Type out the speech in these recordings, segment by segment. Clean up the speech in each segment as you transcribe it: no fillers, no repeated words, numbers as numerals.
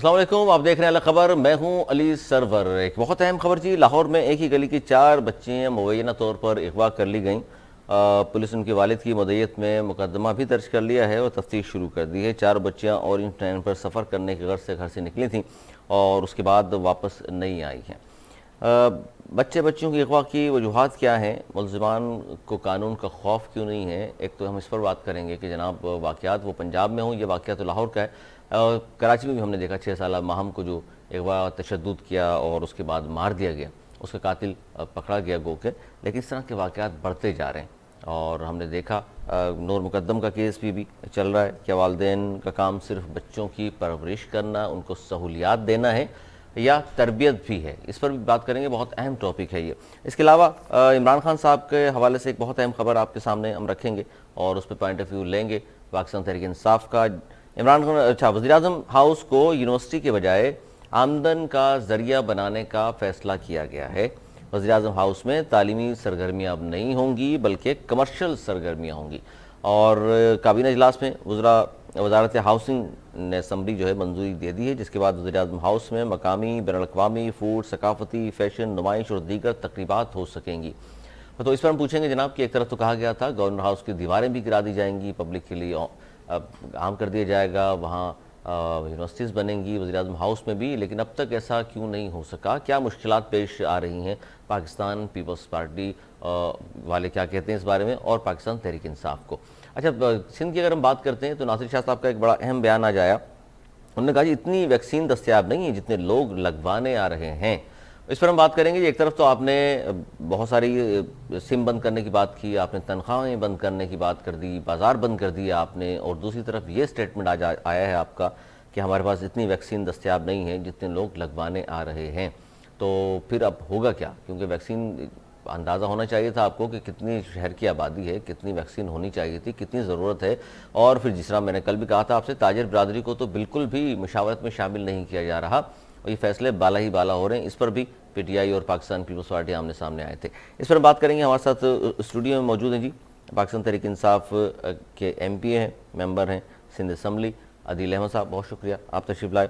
السلام علیکم، آپ دیکھ رہے ہیں خبر، میں ہوں علی سرور۔ ایک بہت اہم خبر جی، لاہور میں ایک ہی گلی کی 4 بچیاں مبینہ طور پر اغوا کر لی گئیں۔ پولیس ان کے والد کی مدعیت میں مقدمہ بھی درج کر لیا ہے اور تفتیش شروع کر دی ہے۔ 4 بچیاں اورینج ٹرین پر سفر کرنے کے غرض سے گھر سے نکلی تھیں اور اس کے بعد واپس نہیں آئی ہیں۔ بچیوں کی اغوا کی وجوہات کیا ہیں؟ ملزمان کو قانون کا خوف کیوں نہیں ہے؟ ایک تو ہم اس پر بات کریں گے کہ جناب واقعات وہ پنجاب میں ہوں، یہ واقعہ تو لاہور کا ہے۔ کراچی میں بھی ہم نے دیکھا 6 سالہ ماہم کو جو اغوا تشدد کیا اور اس کے بعد مار دیا گیا، اس کا قاتل پکڑا گیا گو کے، لیکن اس طرح کے واقعات بڑھتے جا رہے ہیں۔ اور ہم نے دیکھا نور مقدم کا کیس بھی چل رہا ہے کہ والدین کا کام صرف بچوں کی پرورش کرنا، ان کو سہولیات دینا ہے یا تربیت بھی ہے؟ اس پر بھی بات کریں گے، بہت اہم ٹاپک ہے یہ۔ اس کے علاوہ عمران خان صاحب کے حوالے سے ایک بہت اہم خبر آپ کے سامنے ہم رکھیں گے اور اس پہ پوائنٹ آف ویو لیں گے پاکستان تحریک انصاف کا۔ عمران خان وزیراعظم ہاؤس کو یونیورسٹی کے بجائے آمدن کا ذریعہ بنانے کا فیصلہ کیا گیا ہے۔ وزیراعظم ہاؤس میں تعلیمی سرگرمیاں اب نہیں ہوں گی بلکہ کمرشل سرگرمیاں ہوں گی۔ اور کابینہ اجلاس میں وزارت ہاؤسنگ نے اسمبلی جو ہے منظوری دے دی ہے، جس کے بعد وزیراعظم ہاؤس میں مقامی، بین الاقوامی، فوڈ، ثقافتی، فیشن، نمائش اور دیگر تقریبات ہو سکیں گی۔ تو اس پر ہم پوچھیں گے جناب کہ ایک طرف تو کہا گیا تھا گورنر ہاؤس کی دیواریں بھی گرا دی جائیں گی، پبلک کے لیے عام کر دیا جائے گا، وہاں یونیورسٹیز بنیں گی وزیراعظم ہاؤس میں بھی، لیکن اب تک ایسا کیوں نہیں ہو سکا؟ کیا مشکلات پیش آ رہی ہیں؟ پاکستان پیپلز پارٹی والے کیا کہتے ہیں اس بارے میں، اور پاکستان تحریک انصاف کو؟ اچھا، سندھ کی اگر ہم بات کرتے ہیں تو ناصر شاہ صاحب کا ایک بڑا اہم بیان آ جایا۔ انہوں نے کہا جی اتنی ویکسین دستیاب نہیں ہے جتنے لوگ لگوانے آ رہے ہیں۔ اس پر ہم بات کریں گے جی۔ ایک طرف تو آپ نے بہت ساری سم بند کرنے کی بات کی، آپ نے تنخواہیں بند کرنے کی بات کر دی، بازار بند کر دیا آپ نے، اور دوسری طرف یہ سٹیٹمنٹ آیا ہے آپ کا کہ ہمارے پاس اتنی ویکسین دستیاب نہیں ہے جتنے لوگ لگوانے آ رہے ہیں۔ تو پھر اب ہوگا کیا؟ کیونکہ ویکسین اندازہ ہونا چاہیے تھا آپ کو کہ کتنی شہر کی آبادی ہے، کتنی ویکسین ہونی چاہیے تھی، کتنی ضرورت ہے۔ اور پھر جس طرح میں نے کل بھی کہا تھا آپ سے، تاجر برادری کو تو بالکل بھی مشاورت میں شامل نہیں کیا جا رہا، اور یہ فیصلے بالا ہی بالا ہو رہے ہیں۔ اس پر بھی پی ٹی آئی اور پاکستان پیپلز پارٹی آمنے سامنے آئے تھے۔ اس پر بات کریں گے۔ ہمارے ساتھ اسٹوڈیو میں موجود ہیں جی پاکستان تحریک انصاف کے ایم پی ہیں، ممبر ہیں سندھ اسمبلی، عدیل احمد صاحب، بہت شکریہ آپ تشریف لائے۔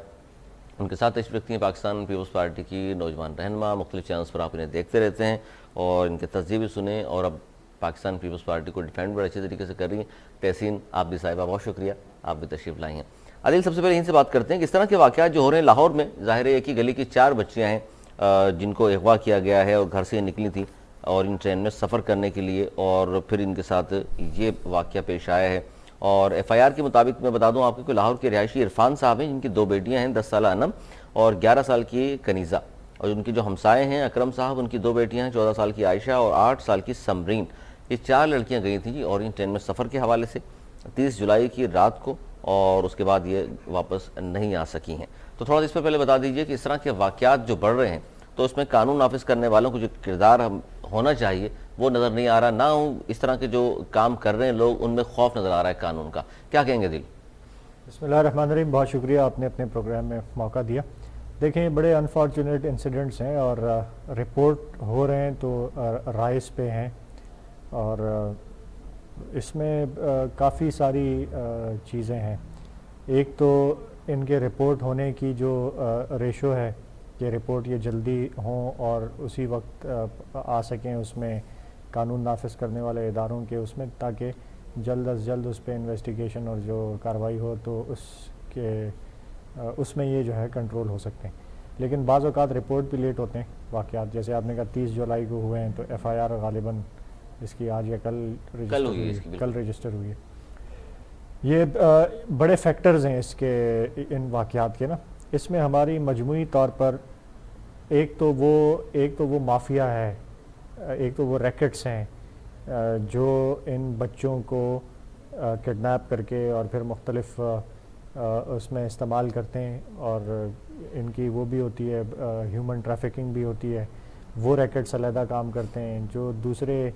ان کے ساتھ تشریف رکھتی ہیں پاکستان پیپلز پارٹی کی نوجوان رہنما، مختلف چینلز پر آپ انہیں دیکھتے رہتے ہیں اور ان کے تجزیے بھی سنیں، اور اب پاکستان پیپلز پارٹی کو ڈیفینڈ بڑے اچھے طریقے سے کر رہی ہیں، تحسین آپ بھی صاحبہ، بہت شکریہ آپ بھی تشریف لائی ہیں۔ عدیل، سب سے پہلے ان سے بات کرتے ہیں کہ اس طرح کے واقعات جو ہو رہے ہیں لاہور میں، ظاہر ہے ایک ہی گلی کی 4 بچیاں ہیں جن کو اغوا کیا گیا ہے اور گھر سے نکلی تھیں اور ان ٹرین میں سفر کرنے کے لیے، اور پھر ان کے ساتھ یہ واقعہ پیش آیا ہے۔ اور ایف آئی آر کے مطابق میں بتا دوں آپ کو کہ لاہور کے رہائشی عرفان صاحب ہیں، جن کی 2 بیٹیاں ہیں، 10 سالہ انم اور 11 سال کی کنیزہ، اور ان کے جو ہمسائے ہیں اکرم صاحب، ان کی 2 بیٹیاں ہیں، 14 سال کی عائشہ اور 8 سال کی سمرین۔ یہ 4 لڑکیاں گئی تھیں جی اورینج ٹرین میں سفر کے حوالے سے 30 جولائی کی رات کو، اور اس کے بعد یہ واپس نہیں آ سکی ہیں۔ تو تھوڑا اس پہ پہلے بتا دیجئے کہ اس طرح کے واقعات جو بڑھ رہے ہیں تو اس میں قانون نافذ کرنے والوں کو جو کردار ہونا چاہیے وہ نظر نہیں آ رہا، نہ اس طرح کے جو کام کر رہے ہیں لوگ ان میں خوف نظر آ رہا ہے قانون کا۔ کیا کہیں گے دل؟ بسم اللہ الرحمن الرحیم، بہت شکریہ آپ نے اپنے پروگرام میں موقع دیا۔ دیکھیں، بڑے انفارچونیٹ انسیڈنٹس ہیں اور رپورٹ ہو رہے ہیں تو رائز پہ ہیں، اور اس میں کافی ساری چیزیں ہیں۔ ایک تو ان کے رپورٹ ہونے کی جو ریشو ہے کہ رپورٹ یہ جلدی ہوں اور اسی وقت آ سکیں اس میں قانون نافذ کرنے والے اداروں کے اس میں، تاکہ جلد از جلد اس پہ انویسٹیگیشن اور جو کارروائی ہو تو اس میں یہ جو ہے کنٹرول ہو سکتے ہیں۔ لیکن بعض اوقات رپورٹ بھی لیٹ ہوتے ہیں واقعات، جیسے آپ نے کہا 30 جولائی کو ہوئے ہیں تو ایف آئی آر غالباً اس کی آج یا کل رجسٹر ہوئی ہے۔ یہ بڑے فیکٹرز ہیں اس کے، ان واقعات کے نا۔ اس میں ہماری مجموعی طور پر ایک تو وہ مافیا ہے، ایک تو وہ ریکٹس ہیں جو ان بچوں کو کڈنیپ کر کے اور پھر مختلف اس میں استعمال کرتے ہیں، اور ان کی وہ بھی ہوتی ہے، ہیومن ٹریفکنگ بھی ہوتی ہے۔ وہ ریکٹس علیحدہ کام کرتے ہیں، جو دوسرے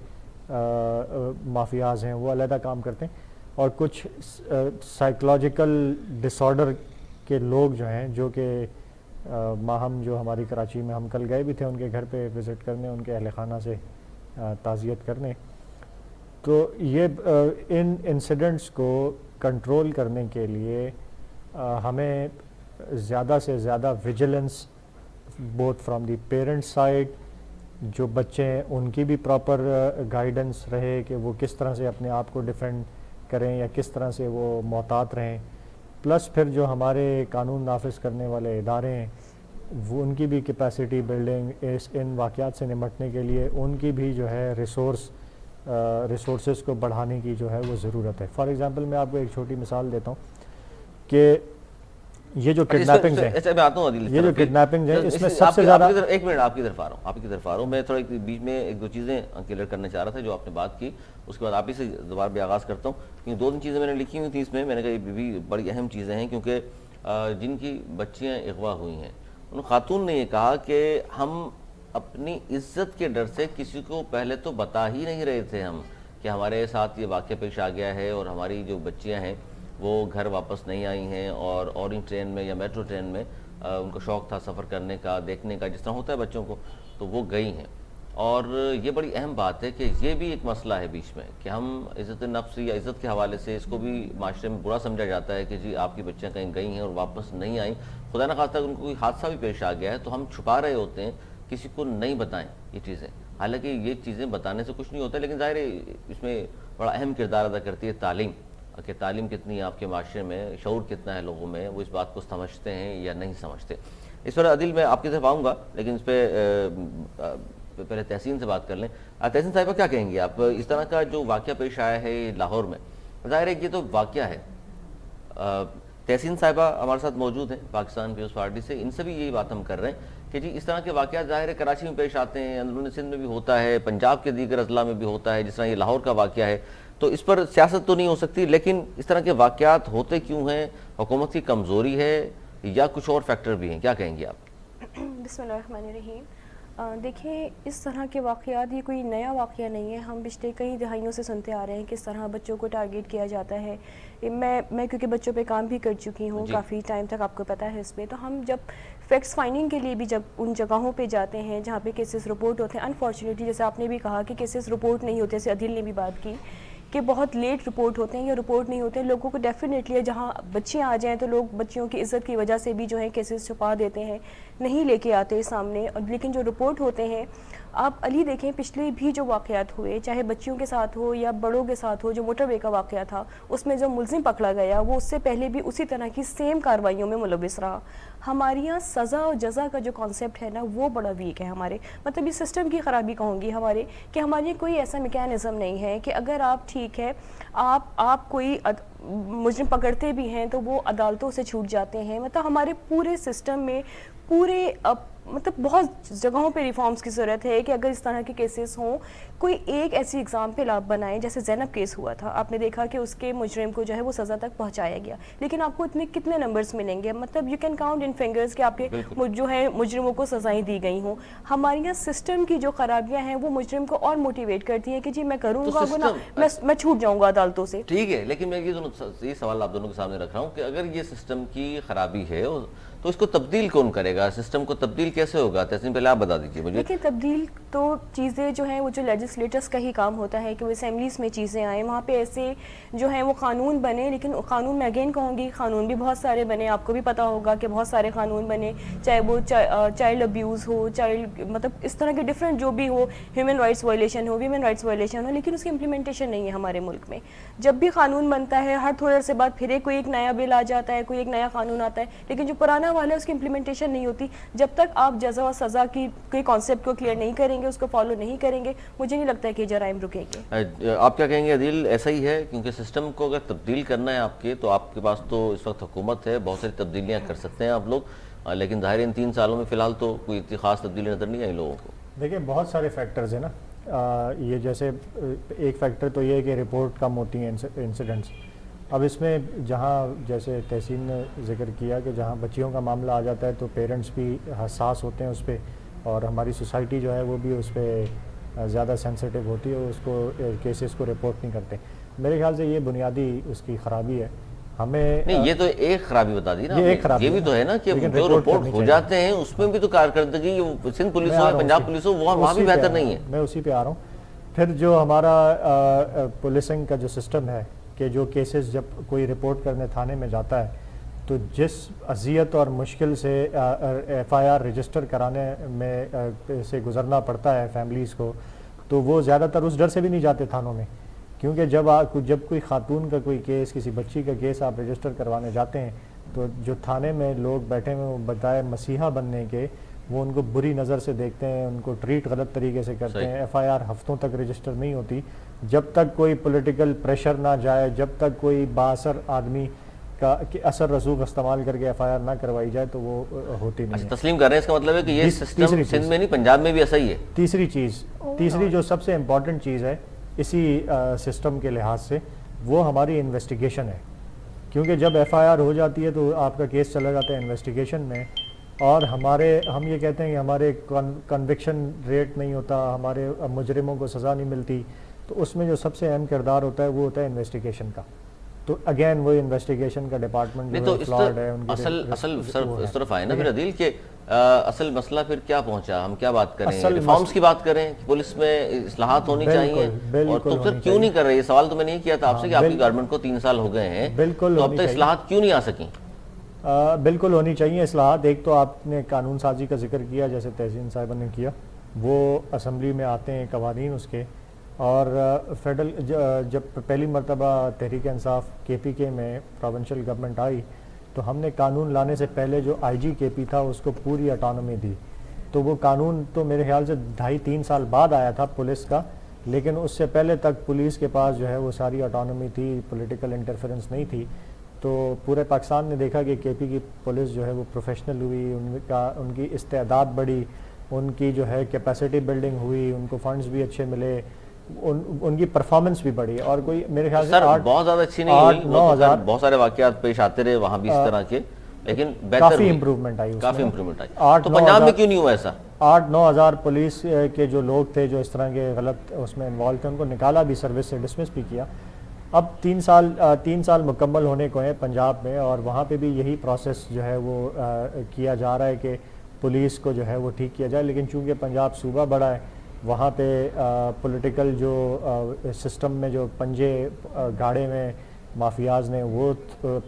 مافیاز ہیں وہ علیحدہ کام کرتے ہیں، اور کچھ سائیکولوجیکل ڈس آرڈر کے لوگ جو ہیں، جو کہ ماہم جو ہماری کراچی میں، ہم کل گئے بھی تھے ان کے گھر پہ وزٹ کرنے، ان کے اہل خانہ سے تعزیت کرنے۔ تو یہ ان انسیڈنٹس کو کنٹرول کرنے کے لیے ہمیں زیادہ سے زیادہ vigilance both from the parent side, جو بچے ہیں ان کی بھی پراپر گائیڈنس رہے کہ وہ کس طرح سے اپنے آپ کو ڈیفینڈ کریں یا کس طرح سے وہ محتاط رہیں، پلس پھر جو ہمارے قانون نافذ کرنے والے ادارے ہیں وہ ان کی بھی کیپیسٹی بلڈنگ ان واقعات سے نمٹنے کے لیے ان کی بھی جو ہے ریسورسز کو بڑھانے کی جو ہے وہ ضرورت ہے. فار ایگزامپل میں آپ کو ایک چھوٹی مثال دیتا ہوں کہ یہ جو کڈنیپنگز ہیں، یہ جو کڈنیپنگز ہیں اس میں سب سے زیادہ، ایک منٹ آپ کی طرف آ رہا ہوں، میں تھوڑا بیچ میں ایک دو چیزیں کلیئر کرنا چاہ رہا تھا جو آپ نے بات کی، اس کے بعد آپ ہی سے دوبارہ بھی آغاز کرتا ہوں، کیونکہ دو تین چیزیں میں نے لکھی ہوئی تھیں اس میں نے کہا یہ بھی بڑی اہم چیزیں ہیں، کیونکہ جن کی بچیاں اغوا ہوئی ہیں ان خاتون نے یہ کہا کہ ہم اپنی عزت کے ڈر سے کسی کو پہلے تو بتا ہی نہیں رہے تھے ہم کہ ہمارے ساتھ یہ واقعہ پیش آ گیا ہے اور ہماری جو بچیاں ہیں وہ گھر واپس نہیں آئی ہیں، اور اورنج ٹرین میں یا میٹرو ٹرین میں ان کو شوق تھا سفر کرنے کا، دیکھنے کا، جس طرح ہوتا ہے بچوں کو، تو وہ گئی ہیں. اور یہ بڑی اہم بات ہے کہ یہ بھی ایک مسئلہ ہے بیچ میں کہ ہم عزت نفس یا عزت کے حوالے سے اس کو بھی معاشرے میں برا سمجھا جاتا ہے کہ جی آپ کی بچیاں کہیں گئی ہیں اور واپس نہیں آئیں، خدا نہ خواستہ ان کو کوئی حادثہ بھی پیش آ گیا ہے تو ہم چھپا رہے ہوتے ہیں، کسی کو نہیں بتائیں یہ چیزیں. حالانکہ یہ چیزیں بتانے سے کچھ نہیں ہوتا، لیکن ظاہر ہے اس میں بڑا اہم کردار ادا کرتی ہے تعلیم، کہ تعلیم کتنی ہے آپ کے معاشرے میں، شعور کتنا ہے لوگوں میں، وہ اس بات کو سمجھتے ہیں یا نہیں سمجھتے. اس پر عادل میں آپ کی طرف آؤں گا، لیکن اس پہ پہلے تحسین سے بات کر لیں. تحسین صاحبہ کیا کہیں گے آپ اس طرح کا جو واقعہ پیش آیا ہے لاہور میں؟ ظاہر ہے کہ یہ تو واقعہ ہے. تحسین صاحبہ ہمارے ساتھ موجود ہیں پاکستان پیپلز پارٹی سے، ان سے بھی یہی بات ہم کر رہے ہیں کہ جی اس طرح کے واقعات ظاہر ہے کراچی میں پیش آتے ہیں، اندرون سندھ میں بھی ہوتا ہے، پنجاب کے دیگر اضلاع میں بھی ہوتا ہے، جس طرح یہ لاہور کا واقعہ ہے. تو اس پر سیاست تو نہیں ہو سکتی، لیکن اس طرح کے واقعات ہوتے کیوں ہیں؟ حکومت کی کمزوری ہے یا کچھ اور فیکٹر بھی ہیں؟ کیا کہیں گے آپ؟ بسم اللہ الرحمن الرحیم. دیکھیں اس طرح کے واقعات یہ کوئی نیا واقعہ نہیں ہے، ہم پچھلے کئی دہائیوں سے سنتے آ رہے ہیں کس طرح بچوں کو ٹارگیٹ کیا جاتا ہے. میں کیونکہ بچوں پہ کام بھی کر چکی ہوں کافی ٹائم تک، آپ کو پتہ ہے اس پہ، تو ہم جب فیکٹس فائنڈنگ کے لیے بھی جب ان جگہوں پہ جاتے ہیں جہاں پہ کیسز رپورٹ ہوتے ہیں، انفارچونیٹلی جیسے آپ نے بھی کہا کہ کیسز رپورٹ نہیں ہوتے، جیسے عدیل نے بھی بات کی کہ بہت لیٹ رپورٹ ہوتے ہیں یا رپورٹ نہیں ہوتے ہیں، لوگوں کو ڈیفینیٹلی جہاں بچے آ جائیں تو لوگ بچیوں کی عزت کی وجہ سے بھی جو ہے کیسز چھپا دیتے ہیں، نہیں لے کے آتے سامنے. لیکن جو رپورٹ ہوتے ہیں، آپ علی دیکھیں پچھلے بھی جو واقعات ہوئے چاہے بچیوں کے ساتھ ہو یا بڑوں کے ساتھ ہو، جو موٹر وے کا واقعہ تھا اس میں جو ملزم پکڑا گیا وہ اس سے پہلے بھی اسی طرح کی سیم کارروائیوں میں ملوث رہا. ہمارے یہاں سزا اور جزا کا جو کانسیپٹ ہے نا وہ بڑا ویک ہے ہمارے، مطلب یہ سسٹم کی خرابی کہوں گی ہمارے، کہ ہمارے کوئی ایسا میکینزم نہیں ہے کہ اگر آپ ٹھیک ہے آپ کوئی مجرم پکڑتے بھی ہیں تو وہ عدالتوں سے چھوٹ جاتے ہیں. مطلب ہمارے پورے سسٹم میں مطلب بہت جگہوں پہ ریفارمز کی ضرورت ہے کہ اگر اس طرح کے کیسز ہوں کوئی ایک ایسی ایگزامپل آپ بنائیں. جیسے زینب کیس ہوا تھا، آپ نے دیکھا کہ اس کے مجرم کو جو ہے وہ سزا تک پہنچایا گیا، لیکن آپ کو اتنے کتنے نمبرز ملیں گے؟ مطلب you can count in fingers کہ آپ کے جو ہے مجرموں کو سزائیں دی گئی ہوں. ہمارے یہاں سسٹم کی جو خرابیاں ہیں وہ مجرم کو اور موٹیویٹ کرتی ہیں کہ جی میں کروں گا گناہ، میں چھوٹ جاؤں گا عدالتوں سے. ٹھیک ہے، لیکن میں یہ سوال آپ دونوں کے سامنے رکھ رہا ہوں کہ اگر یہ سسٹم کی خرابی ہے تو اس کو تبدیل کون کرے گا؟ سسٹم کو تبدیل کیسے ہوگا؟ تحسین پہلے آپ بتا دیجیے مجھے. لیکن تبدیل تو چیزیں جو ہیں وہ جو لیجسلیٹرز کا ہی کام ہوتا ہے کہ وہ اسمبلیز میں چیزیں آئیں، وہاں پہ ایسے جو ہیں وہ قانون بنے. لیکن قانون میں اگین کہوں گی قانون بھی بہت سارے بنے، آپ کو بھی پتہ ہوگا کہ بہت سارے قانون بنے، چاہے وہ چائلڈ ابیوز ہو، چائلڈ مطلب اس طرح کے ڈفرینٹ جو بھی ہو، ہیومن رائٹس وائلیشن ہو، ویمن رائٹس وائلیشن ہو، لیکن اس کی امپلیمنٹیشن نہیں ہے ہمارے ملک میں. جب بھی قانون بنتا ہے ہر تھوڑے عرصے بعد پھر کوئی ایک نیا بل آ جاتا ہے، کوئی ایک نیا قانون آتا ہے، لیکن جو پرانا والا ہے اس کی امپلیمنٹیشن نہیں ہوتی. جب تک آپ جزا و سزا کی کوئی کانسیپٹ کو کلیئر نہیں کریں گے، اس کو فالو نہیں کریں گے، مجھے نہیں لگتا ہے کہ جرائم رکیں گے. آپ کیا کہیں گے عدیل؟ ایسا ہی ہے کیونکہ سسٹم کو اگر تبدیل کرنا ہے آپ کے، تو آپ کے پاس تو اس وقت حکومت ہے، بہت ساری تبدیلیاں کر سکتے ہیں آپ لوگ، لیکن ظاہر ان 3 سالوں میں فی الحال تو کوئی اتنی خاص تبدیلی نظر نہیں آئی لوگوں کو. دیکھیں بہت سارے فیکٹرز ہیں نا، یہ جیسے ایک فیکٹر تو یہ ہے کہ رپورٹ کم ہوتی ہیں انسیڈنٹس. اب اس میں جہاں جیسے تحسین نے ذکر کیا کہ جہاں بچیوں کا معاملہ آ جاتا ہے تو پیرنٹس بھی حساس ہوتے ہیں اس پہ، اور ہماری سوسائٹی جو ہے وہ بھی اس پہ زیادہ سینسیٹیو ہوتی ہے، اس کو کیسز کو رپورٹ نہیں کرتے. میرے خیال سے یہ بنیادی اس کی خرابی ہے. ہمیں نہیں، یہ تو ایک خرابی بتا دی نا، یہ بھی تو ہے نا کہ جو رپورٹ ہو جاتے ہیں اس میں بھی تو کارکردگی سندھ پولیس ہو یا پنجاب پولیس ہو وہاں بھی بہتر نہیں ہے. میں اسی پہ آ رہا ہوں. پھر جو ہمارا پولیسنگ کا جو سسٹم ہے کہ جو کیسز جب کوئی رپورٹ کرنے تھانے میں جاتا ہے تو جس اذیت اور مشکل سے ایف آئی آر رجسٹر کرانے میں سے گزرنا پڑتا ہے فیملیز کو، تو وہ زیادہ تر اس ڈر سے بھی نہیں جاتے تھانوں میں، کیونکہ جب کوئی خاتون کا کوئی کیس، کسی بچی کا کیس آپ رجسٹر کروانے جاتے ہیں تو جو تھانے میں لوگ بیٹھے ہوئے وہ بتائے مسیحا بننے کے، وہ ان کو بری نظر سے دیکھتے ہیں، ان کو ٹریٹ غلط طریقے سے کرتے ہیں. ایف آئی آر ہفتوں تک رجسٹر نہیں ہوتی جب تک کوئی پولیٹیکل پریشر نہ جائے، جب تک کوئی بااثر آدمی کا اثر رسوخ استعمال کر کے ایف آئی آر نہ کروائی جائے تو وہ ہوتی نہیں ہے. تسلیم کر رہے ہیں، اس کا مطلب ہے کہ یہ سسٹم سندھ میں نہیں پنجاب میں بھی ایسا ہی ہے. تیسری جو سب سے امپورٹنٹ چیز ہے اسی سسٹم کے لحاظ سے، وہ ہماری انویسٹیگیشن ہے. کیونکہ جب ایف آئی آر ہو جاتی ہے تو آپ کا کیس چلا جاتا ہے انویسٹیگیشن میں، اور ہم یہ کہتے ہیں کہ ہمارے کنوکشن ریٹ نہیں ہوتا، ہمارے مجرموں کو سزا نہیں ملتی، تو اس میں جو سب سے اہم کردار ہوتا ہے وہ ہوتا ہے انویسٹیگیشن کا. تو اگین وہ انویسٹیگیشن کا ڈپارٹمنٹ نہیں، تو اس طرف آئے نا پھر عدیل کہ اصل مسئلہ پھر کیا پہنچا، ہم کیا بات کریں، ریفارمز کی بات کریں کہ پولیس میں اصلاحات ہونی چاہیے، اور تو پھر کیوں نہیں کر رہے؟ یہ سوال تو میں نہیں کیا تھا آپ سے کہ آپ کی گورنمنٹ کو 3 سال ہو گئے ہیں، تو اب تک اصلاحات کیوں نہیں آ سکیں؟ بالکل ہونی چاہیے اصلاحات. ایک تو آپ نے قانون سازی کا ذکر کیا، جیسے تحسین صاحبہ نے کیا، وہ اسمبلی میں آتے ہیں قوانین اس کے، اور فیڈرل جب پہلی مرتبہ تحریک انصاف کے پی کے میں پروونشل گورنمنٹ آئی تو ہم نے قانون لانے سے پہلے جو آئی جی کے پی تھا اس کو پوری اٹانومی دی. تو وہ قانون تو میرے خیال سے 2.5-3 سال بعد آیا تھا پولیس کا، لیکن اس سے پہلے تک پولیس کے پاس جو ہے وہ ساری اٹانومی تھی، پولیٹیکل انٹرفیرنس نہیں تھی. تو پورے پاکستان نے دیکھا کہ کے پی کی پولیس جو ہے وہ پروفیشنل ہوئی، ان کی استعداد بڑھی، ان کی جو ہے کیپیسٹی بلڈنگ ہوئی، ان کو فنڈز بھی اچھے ملے، ان کی پرفارمنس بھی بڑھی. اور کوئی میرے خیال سے بہت زیادہ اچھی نہیں ہوئی، بہت سارے واقعات پیش آتے رہے وہاں بھی اس طرح کے، لیکن کافی امپروومنٹ آئی. تو پنجاب میں کیوں نہیں ہوا ایسا؟ 8-9 ہزار پولیس کے جو لوگ تھے جو اس طرح کے غلط اس میں انوالو تھے، ان کو نکالا بھی، سروس سے ڈسمس بھی کیا. اب 3 سال مکمل ہونے کو ہیں پنجاب میں، اور وہاں پہ بھی یہی پروسیس جو ہے وہ کیا جا رہا ہے کہ پولیس کو جو ہے وہ ٹھیک کیا جائے. لیکن چونکہ پنجاب صوبہ بڑا ہے، وہاں پہ پولیٹیکل جو سسٹم میں جو پنجے گاڑے میں مافیاز نے، وہ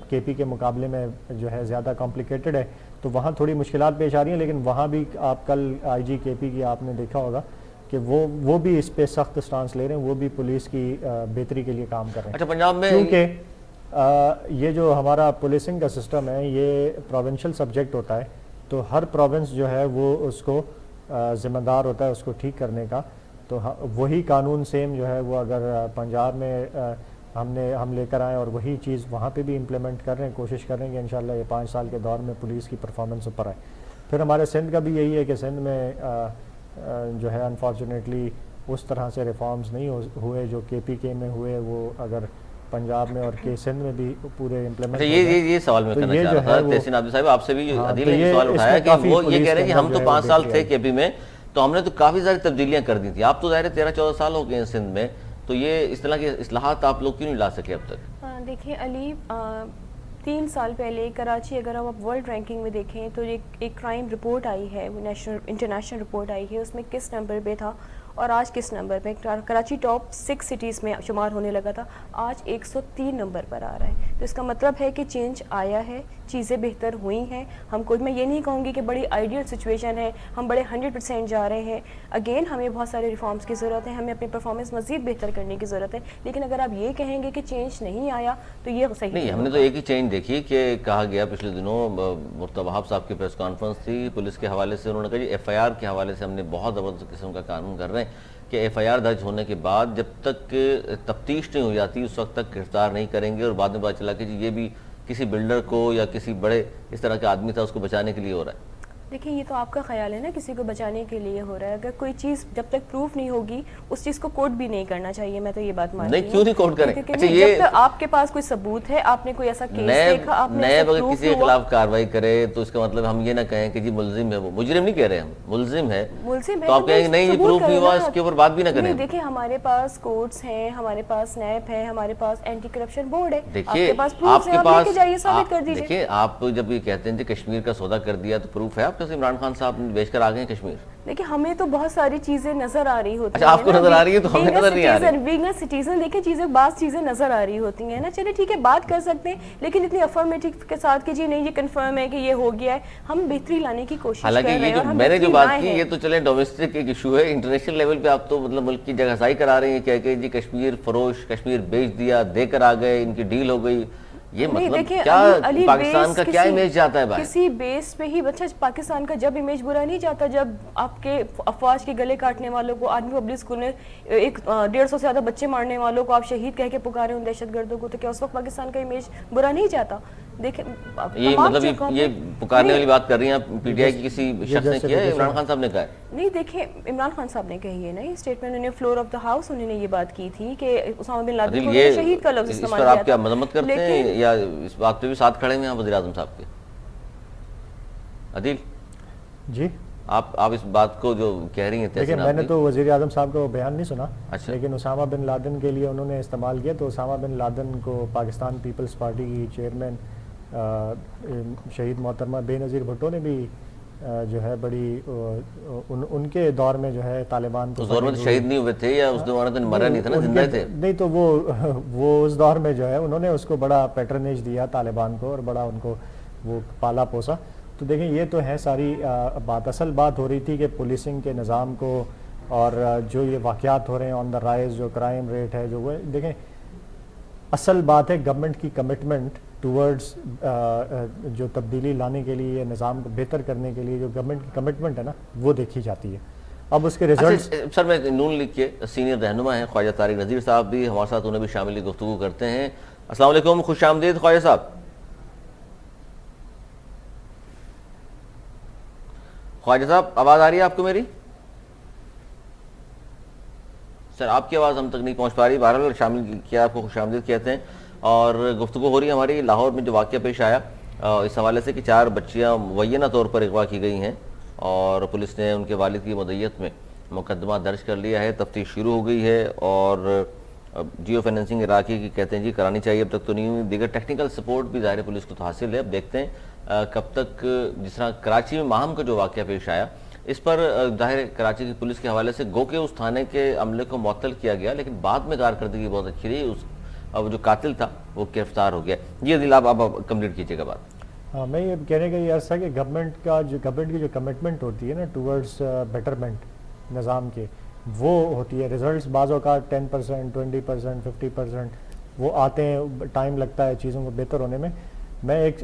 کے پی کے مقابلے میں جو ہے زیادہ کمپلیکیٹڈ ہے، تو وہاں تھوڑی مشکلات پیش آ رہی ہیں. لیکن وہاں بھی آپ کل آئی جی کے پی کی آپ نے دیکھا ہوگا کہ وہ بھی اس پہ سخت سٹانس لے رہے ہیں، وہ بھی پولیس کی بہتری کے لیے کام کر رہے ہیں. اچھا، پنجاب میں کیونکہ یہ جو ہمارا پولیسنگ کا سسٹم ہے یہ پروونشل سبجیکٹ ہوتا ہے، تو ہر پروونس جو ہے وہ اس کو ذمہ دار ہوتا ہے اس کو ٹھیک کرنے کا. تو وہی قانون سیم جو ہے وہ اگر پنجاب میں ہم لے کر آئیں اور وہی چیز وہاں پہ بھی امپلیمنٹ کر رہے ہیں، کوشش کر رہے ہیں کہ انشاءاللہ یہ 5 سال کے دور میں پولیس کی پرفارمنس اوپر آئے. پھر ہمارے سندھ کا بھی یہی ہے کہ سندھ میں جو ہے انفارچونیٹلی اس طرح سے ریفارمز نہیں ہوئے جو کے پی کے میں ہوئے، وہ اگر پنجاب میں اور سندھ میں بھی پورے امپلیمنٹ. یہ سوال میں کرنا چاہ رہا تھا تحسین عابدی صاحب آپ سے بھی، عدیل نے سوال اٹھایا کہ وہ یہ کہہ رہے ہیں کہ ہم تو 5 سال تھے کے پی میں، تو ہم نے تو کافی ساری تبدیلیاں کر دی تھیں. آپ تو ظاہر 13-14 سال ہو گئے ہیں سندھ میں، تو یہ اس طرح کے اصلاحات آپ لوگ کیوں نہیں لا سکے اب تک؟ دیکھیں علی، 3 سال پہلے کراچی اگر ہم ورلڈ رینکنگ میں دیکھیں تو ایک کرائم رپورٹ آئی ہے، وہ انٹرنیشنل رپورٹ آئی ہے، اس میں کس نمبر پہ تھا اور آج کس نمبر پہ. کراچی ٹاپ 6 سٹیز میں شمار ہونے لگا تھا، آج 103 نمبر پر آ رہا ہے. تو اس کا مطلب ہے کہ چینج آیا ہے، چیزیں بہتر ہوئی ہیں. میں یہ نہیں کہوں گی کہ بڑی آئیڈیل سچویشن ہے، ہم بڑے 100% جا رہے ہیں. اگین ہمیں بہت سارے ریفارمز کی ضرورت ہے، ہمیں اپنی پرفارمنس مزید بہتر کرنے کی ضرورت ہے. لیکن اگر آپ یہ کہیں گے کہ چینج نہیں آیا تو یہ صحیح نہیں. ہم نے تو ایک ہی چینج دیکھی کہ کہا گیا پچھلے دنوں مرتضی وہاب صاحب کی پریس کانفرنس تھی پولیس کے حوالے سے، انہوں نے کہا جی ایف آئی آر کے حوالے سے ہم نے بہت زبردست قسم کا قانون کر رہے ہیں کہ ایف آئی آر درج ہونے کے بعد جب تک تفتیش نہیں ہو جاتی اس وقت تک گرفتار نہیں کریں گے. اور بعد میں پتہ چلا کہ جی یہ بھی کسی بلڈر کو یا کسی بڑے اس طرح کا آدمی تھا، اس کو بچانے کے لیے ہو رہا ہے. دیکھیں یہ تو آپ کا خیال ہے نا، کسی کو بچانے کے لیے ہو رہا ہے. اگر کوئی چیز جب تک پروف نہیں ہوگی اس چیز کو کوٹ بھی نہیں کرنا چاہیے. میں تو یہ بات مانتی ہوں. نہیں، کیوں نہیں کوٹ کریں؟ اچھا، جب تک آپ کے پاس کوئی ثبوت ہے، آپ نے کوئی ایسا کیس دیکھا، آپ نے نیب اگر کسی کے خلاف کارروائی کرے تو اس کا مطلب ہم یہ نہ کہیں کہ جی ملزم ہے، وہ مجرم نہیں کہہ رہے، ہم ملزم ہے، تو آپ کہیں گے نہیں یہ پروف نہیں ہوا، اس کے اوپر بات بھی نہ کریں. دیکھیں ہمارے پاس کورٹس ہیں، ہمارے پاس نیب ہے، ہمارے پاس اینٹی کرپشن بورڈ ہے. دیکھیے آپ کے پاس، دیکھیں آپ جب یہ کہتے ہیں کہ کشمیر کا سودا کر دیا تو پروف ہے آپ کے؟ عمران خان صاحب بیچ کر آ گئے ہیں کشمیر. دیکھیں ہمیں تو بہت ساری چیزیں نظر آ رہی ہوتی اچھا آپ کو نظر آ رہی ہے تو ہمیں نظر نہیں آ رہی. بینگ اے سٹیزن دیکھیں چیزیں بعض چیزیں نظر آ رہی ہوتی ہیں نا. چلے ٹھیک ہے بات کر سکتے ہیں لیکن اتنی افرمیٹو کے ساتھ کہ جی نہیں یہ کنفرم ہے کہ یہ ہو گیا ہے. ہم بہتری لانے کی کوشش کر حالانکہ رہے ہیں. یہ جو میں نے جو بات کی یہ تو چلے ڈومیسٹک ایک ایشو ہے. انٹرنیشنل لیول پہ آپ تو مطلب ملک کی جگہ سائی کرا رہے ہیں کہ جی کشمیر فروش, کشمیر بیچ دیا, دے کر آ گئے, ان کی ڈیل ہو گئی. یہ مطلب کیا پاکستان کا کیا امیج جاتا ہے باہر؟ کسی بیس پہ ہی بچہ پاکستان کا جب امیج برا نہیں جاتا جب آپ کے افواج کے گلے کاٹنے والوں کو, آرمی پبلک اسکول میں 150 سے زیادہ بچے مارنے والوں کو آپ شہید کہہ کے پکارے ان دہشت گردوں کو, تو کیا اس وقت پاکستان کا امیج برا نہیں جاتا؟ دیکھیں یہ مطلب یہ پکارنے والی بات کر رہی ہیں پی ٹی آئی کی کسی شخص نے کیا ہے, عمران خان صاحب نے کہا ہے؟ نہیں دیکھیں عمران خان صاحب نے کہی ہے نا یہ اسٹیٹمنٹ, انہوں نے فلور آف دا ہاؤس انہوں نے یہ بات کی تھی کہ اسامہ بن لادن کو شہید کا لفظ استعمال کیا تھا. اس پر آپ کیا مذمت کرتے ہیں یا اس بات پہ بھی ساتھ کھڑے ہیں وزیر اعظم صاحب کے؟ عدیل جی آپ اس بات کو جو کہہ رہی ہیں دیکھیں میں نے تو وزیر اعظم صاحب کا وہ بیان نہیں سنا, لیکن اسامہ بن لادن کے لیے انہوں نے استعمال کیا. تو اسامہ بن لادن کو پاکستان پیپلز پارٹی کی چیئرمین شہید محترمہ بے نظیر بھٹو نے بھی جو ہے بڑی ان کے دور میں جو ہے طالبان اس دور میں شہید نہیں ہوئے تھے یا اس دور میں مرا نہیں تھا نا, زندہ تھے. نہیں تو وہ اس دور میں جو ہے انہوں نے اس کو بڑا پیٹرنیج دیا طالبان کو اور بڑا ان کو وہ پالا پوسا. تو دیکھیں یہ تو ہے ساری بات. اصل بات ہو رہی تھی کہ پولیسنگ کے نظام کو اور جو یہ واقعات ہو رہے ہیں آن دا رائز, جو کرائم ریٹ ہے جو وہ دیکھیں اصل بات ہے گورنمنٹ کی کمٹمنٹ ٹورڈز جو تبدیلی لانے کے لیے, نظام کو بہتر کرنے کے لیے جو گورنمنٹ کی کمٹمنٹ ہے نا وہ دیکھی جاتی ہے. اب اس کے ریزلٹس سر میں نون لیگ کے سینئر رہنما ہیں خواجہ طارق نذیر صاحب بھی ہمارے ساتھ, انہیں بھی شامل گفتگو کرتے ہیں. السلام علیکم, خوش آمدید خواجہ صاحب. خواجہ صاحب آواز آ رہی ہے آپ کو میری؟ سر آپ کی آواز ہم تک نہیں پہنچ پا رہی. بہرحال شامل کیا آپ کو خوش آمدید کہتے ہیں. اور گفتگو ہو رہی ہے ہماری لاہور میں جو واقعہ پیش آیا اس حوالے سے کہ 4 بچیاں مبینہ طور پر اغوا کی گئی ہیں اور پولیس نے ان کے والد کی مدعیت میں مقدمہ درج کر لیا ہے. تفتیش شروع ہو گئی ہے اور جیو فائننسنگ عراقی کی کہتے ہیں جی کرانی چاہیے, اب تک تو نہیں ہوئی. دیگر ٹیکنیکل سپورٹ بھی ظاہر پولیس کو تو حاصل ہے. اب دیکھتے ہیں کب تک. جس طرح کراچی میں ماہم کا جو واقعہ پیش آیا اس پر ظاہر کراچی کی پولیس کے حوالے سے گو کہ اس تھانے کے عملے کو معطل کیا گیا, لیکن بعد میں کارکردگی بہت اچھی رہی. اب جو قاتل تھا وہ گرفتار ہو گیا. یہ دل آپ کمپلیٹ کیجیے گا بات. ہاں میں یہ کہنے کا یہ عرض تھا کہ گورنمنٹ کی جو کمٹمنٹ ہوتی ہے نا ٹورڈز بیٹرمنٹ نظام کے, وہ ہوتی ہے. ریزلٹس بعض اوقات 10%, 20%, 50% وہ آتے ہیں, ٹائم لگتا ہے چیزوں کو بہتر ہونے میں. میں ایک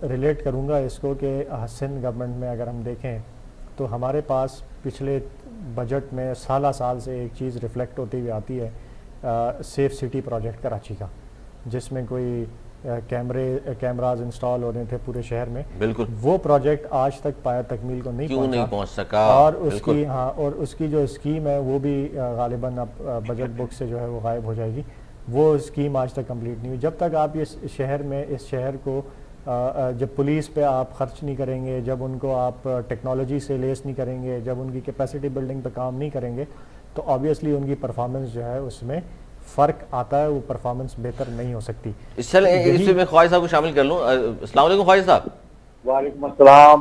ریلیٹ کروں گا اس کو کہ سندھ گورنمنٹ میں اگر ہم دیکھیں تو ہمارے پاس پچھلے بجٹ میں سالہ سال سے ایک چیز ریفلیکٹ ہوتی ہوئی آتی ہے سیف سٹی پروجیکٹ کراچی کا, جس میں کوئی کیمراز انسٹال ہو رہے تھے پورے شہر میں. بالکل وہ پروجیکٹ آج تک پایا تکمیل کو نہیں پہنچ سکا اور اس کی جو اسکیم ہے وہ بھی غالباً اب بجٹ بک سے جو ہے وہ غائب ہو جائے گی. وہ اسکیم آج تک کمپلیٹ نہیں ہوئی. جب تک آپ اس شہر کو جب پولیس پہ آپ خرچ نہیں کریں گے, جب ان کو آپ ٹیکنالوجی سے لیس نہیں کریں گے, جب ان کی کیپیسٹی بلڈنگ پہ کام نہیں کریں گے, تو آبویسلی ان کی پرفارمنس جو ہے اس میں فرق آتا ہے, وہ پرفارمنس بہتر نہیں ہو سکتی. اس سے میں خواجہ صاحب کو شامل کر لوں. السلام علیکم خواجہ صاحب. وعلیکم السلام.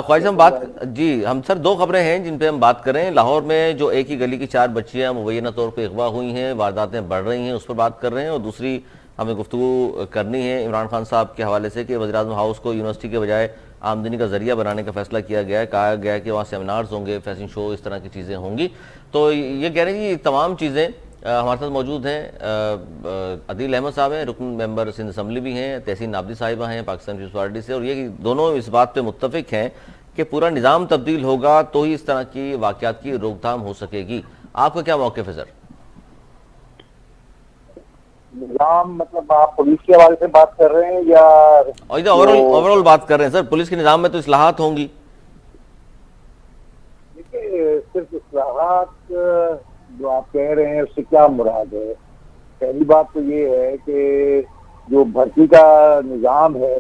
خواجہ صاحب ہم سر 2 خبریں ہیں جن پہ ہم بات کریں. لاہور میں جو ایک ہی گلی کی 4 بچیاں مبینہ طور پہ اغوا ہوئی ہیں, وارداتیں بڑھ رہی ہیں, اس پر بات کر رہے ہیں. اور دوسری ہمیں گفتگو کرنی ہے عمران خان صاحب کے حوالے سے کہ وزیراعظم ہاؤس کو یونیورسٹی کے بجائے آمدنی کا ذریعہ بنانے کا فیصلہ کیا گیا ہے. کہا گیا ہے کہ وہاں سیمینارز ہوں گے, فیشن شو, اس طرح کی چیزیں ہوں گی. تو یہ کہہ رہے ہیں کہ یہ تمام چیزیں ہمارے ساتھ موجود ہیں. عدیل احمد صاحب ہیں, رکن ممبر سندھ اسمبلی بھی ہیں, تحسین نابدی صاحبہ ہیں پاکستان پیپلز پارٹی سے, اور یہ دونوں اس بات پہ متفق ہیں کہ پورا نظام تبدیل ہوگا تو ہی اس طرح کی واقعات کی روک تھام ہو سکے گی. آپ کا کیا موقف ہے سر؟ نظام مطلب آپ پولیس کے حوالے سے بات کر رہے ہیں یا اوور آل بات کر رہے ہیں سر؟ پولیس کے نظام میں تو اصلاحات ہوں گی. دیکھیے صرف اصلاحات جو آپ کہہ رہے ہیں اس سے کیا مراد ہے؟ پہلی بات تو یہ ہے کہ جو بھرتی کا نظام ہے.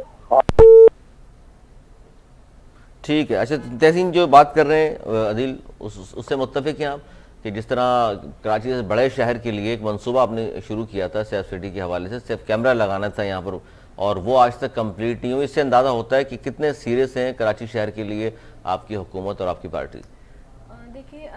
ٹھیک ہے. اچھا تحسین جو بات کر رہے ہیں عدیل, اس سے متفق ہیں آپ کہ جس طرح کراچی سے بڑے شہر کے لیے ایک منصوبہ آپ نے شروع کیا تھا سیف سٹی کے حوالے سے, سیف کیمرہ لگانا تھا یہاں پر, اور وہ آج تک کمپلیٹ نہیں ہوئی. اس سے اندازہ ہوتا ہے کہ کتنے سیریس ہیں کراچی شہر کے لیے آپ کی حکومت اور آپ کی پارٹی. دیکھیے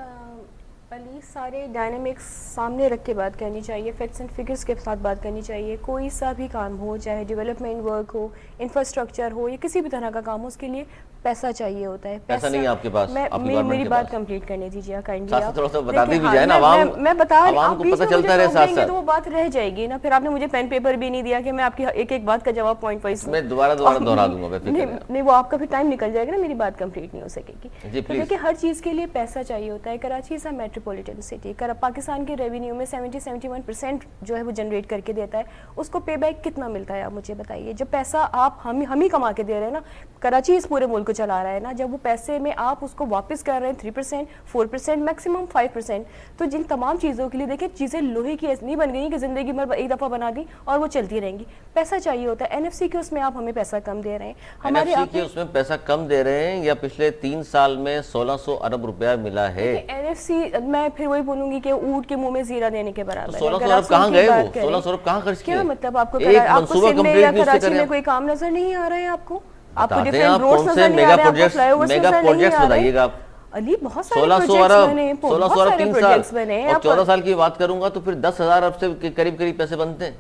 علی، سارے ڈائنامکس سامنے رکھ کے بات کرنی چاہیے، فیکٹس اینڈ فگرز کے ساتھ بات کرنی چاہیے. کوئی سا بھی کام ہو، چاہے ڈیولپمنٹ ورک ہو، انفراسٹرکچر ہو، یا کسی بھی طرح کا کام ہو، اس کے لیے پیسہ چاہیے ہوتا ہے. پیسہ نہیں ہے آپ کے پاس، میری بات کمپلیٹ کرنے دیجیے بتاتے بھی جائے نا، میں بتا رہی عوام کو پتہ چلتا رہے ساتھ ساتھ، تو وہ بات رہ جائے گی نا. پھر آپ نے مجھے پین پیپر بھی نہیں دیا کہ میں آپ کی ایک ایک بات کا جواب پوائنٹ وائز میں دوبارہ دہرا دوں گا. نہیں، وہ آپ کا پھر ٹائم نکل جائے گا نا، میری بات کمپلیٹ نہیں ہو سکے گی. تو دیکھیے ہر چیز کے لیے پیسہ چاہیے ہوتا ہے. کراچی از اے میٹروپولیٹن سٹی. پاکستان کے ریونیو میں 71% جو ہے وہ جنریٹ کر کے دیتا ہے. اس کو پے بیک کتنا ملتا ہے آپ مجھے بتائیے. جب پیسہ آپ ہم ہی کما کے دے رہے ہیں نا، کراچی اس پورے ملک کو چلا رہا ہے نا، جب وہ پیسے میں آپ اس کو واپس کر رہے ہیں 3%، 4%، میکسیمم 5%. تو جن تمام چیزوں کے لیے دیکھیں چیزیں لوہے کی ایسی نہیں بن گئی کہ زندگی بھر ایک دفعہ بنا دی اور وہ چلتی رہیں گی. پیسہ چاہیے ہوتا ہے. NFC کے اس میں آپ ہمیں پیسہ کم دے رہے ہیں. ہمارے NFC کے اس میں پیسہ کم دے رہے ہیں، یا پچھلے 3 سال میں 1600 ارب روپیہ ملا ہے. NFC میں پھر وہی بولوں گی کہ اونٹ کے منہ میں زیرہ دینے کے برابر ہے. 1600 ارب کہاں گئے؟ وہ 1600 ارب کہاں خرچ کیے؟ کیا مطلب آپ کو سندھ میں یا کراچی میں کوئی کام نظر نہیں آ رہا ہے؟ آپ کو ڈیفرنٹ روڈز نظر نہیں آ رہے ہیں، آپ کو فلائی اوورز نظر نہیں آ رہے ہیں. علی بہت سارے پروجیکٹس بنے ہیں، بہت سارے پروجیکٹس بنے ہیں. اور 14 سال کی بات کروں گا تو پھر 10,000 ارب سے قریب پیسے بنتے ہیں.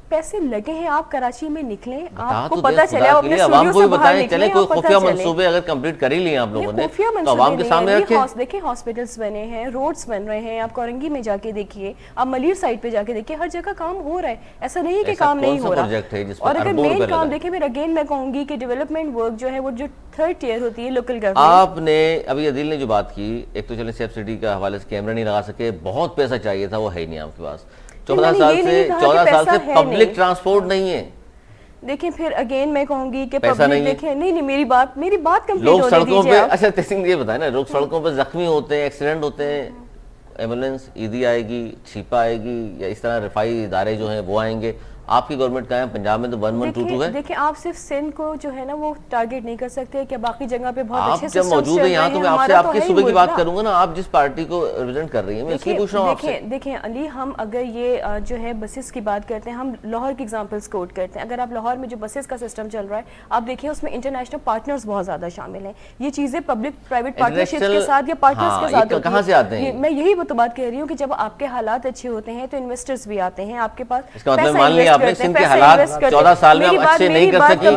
پیسے لگے ہیں. آپ کراچی میں نکلیں، آپ کو پتہ چلے، آپ اپنے اسٹوڈیو سے باہر نکلیں، کوئی خفیہ منصوبے اگر کمپلیٹ کر ہی لیے آپ لوگوں نے تو عوام کے سامنے رکھیں. دیکھیں ہاسپٹلس بنے ہیں، روڈز بن رہے ہیں. آپ کورنگی میں جا کے دیکھیے، آپ ملیر سائٹ پہ جا کے دیکھیے، ہر جگہ کام ہو رہا ہے. ایسا نہیں ہے کہ کام نہیں ہو رہا. اور اگر مین کام دیکھیں، پھر اگین میں کہوں گی کہ ڈیولپمنٹ ورک جو ہے وہ جو 3rd ٹیئر ہوتی ہے لوکل گورنمنٹ. آپ نے ابھی عدیل نے جو بات کی، ایک تو چلیں سیف سٹی کا حوالے سے کیمرہ نہیں لگا سکے، بہت پیسہ چاہیے تھا، وہ ہے ہی نہیں آپ کے پاس. 14 سال سے پبلک ٹرانسپورٹ نہیں ہے. دیکھیں پھر اگین میں کہوں گی کہ پبلک دیکھیں، نہیں میری بات کمپلیٹ لوگ ہونے سڑکوں دیجیے. پہ، اچھا تحسین یہ بتائیں نا، لوگ سڑکوں پہ زخمی ہوتے ہیں، ایکسیڈنٹ ہوتے ہیں، ایمبولینس عیدی آئے گی، چھیپا آئے گی، یا اس طرح رفائی ادارے جو ہیں وہ آئیں گے. آپ کی گورنمنٹ کا ہے، پنجاب میں تو 1122 ہے. دیکھیں آپ صرف سندھ کو جو ہے نا وہ ٹارگٹ نہیں کر سکتے کہ باقی جگہ پہ بہت اچھے آپ جب موجود ہیں یہاں تو میں آپ سے آپ کے صوبے کی بات کروں گا نا. آپ جس پارٹی کو ریپرزینٹ کر رہی ہیں، میں اس لیے پوچھ رہا ہوں آپ سے. دیکھیں علی، ہم اگر یہ جو ہے بسز کی بات کرتے ہیں، ہم لاہور کی ایگزامپلس کوٹ کرتے ہیں. اگر آپ لاہور میں جو بسز کا سسٹم چل رہا ہے، آپ دیکھیں اس میں انٹرنیشنل پارٹنرز بہت زیادہ شامل ہیں. یہ چیزیں پبلک پرائیویٹ پارٹنرشپس کے ساتھ یا پارٹنرز کے ساتھ کہاں سے آتے ہیں؟ میں یہی تو بات کہہ رہی ہوں کہ جب آپ کے حالات اچھے ہوتے ہیں تو انویسٹرز بھی آتے ہیں آپ کے پاس. اس کا مطلب مان لیا آپ نے سندھ کے حالات 14 سال میں آپ اچھے نہیں کر سکی.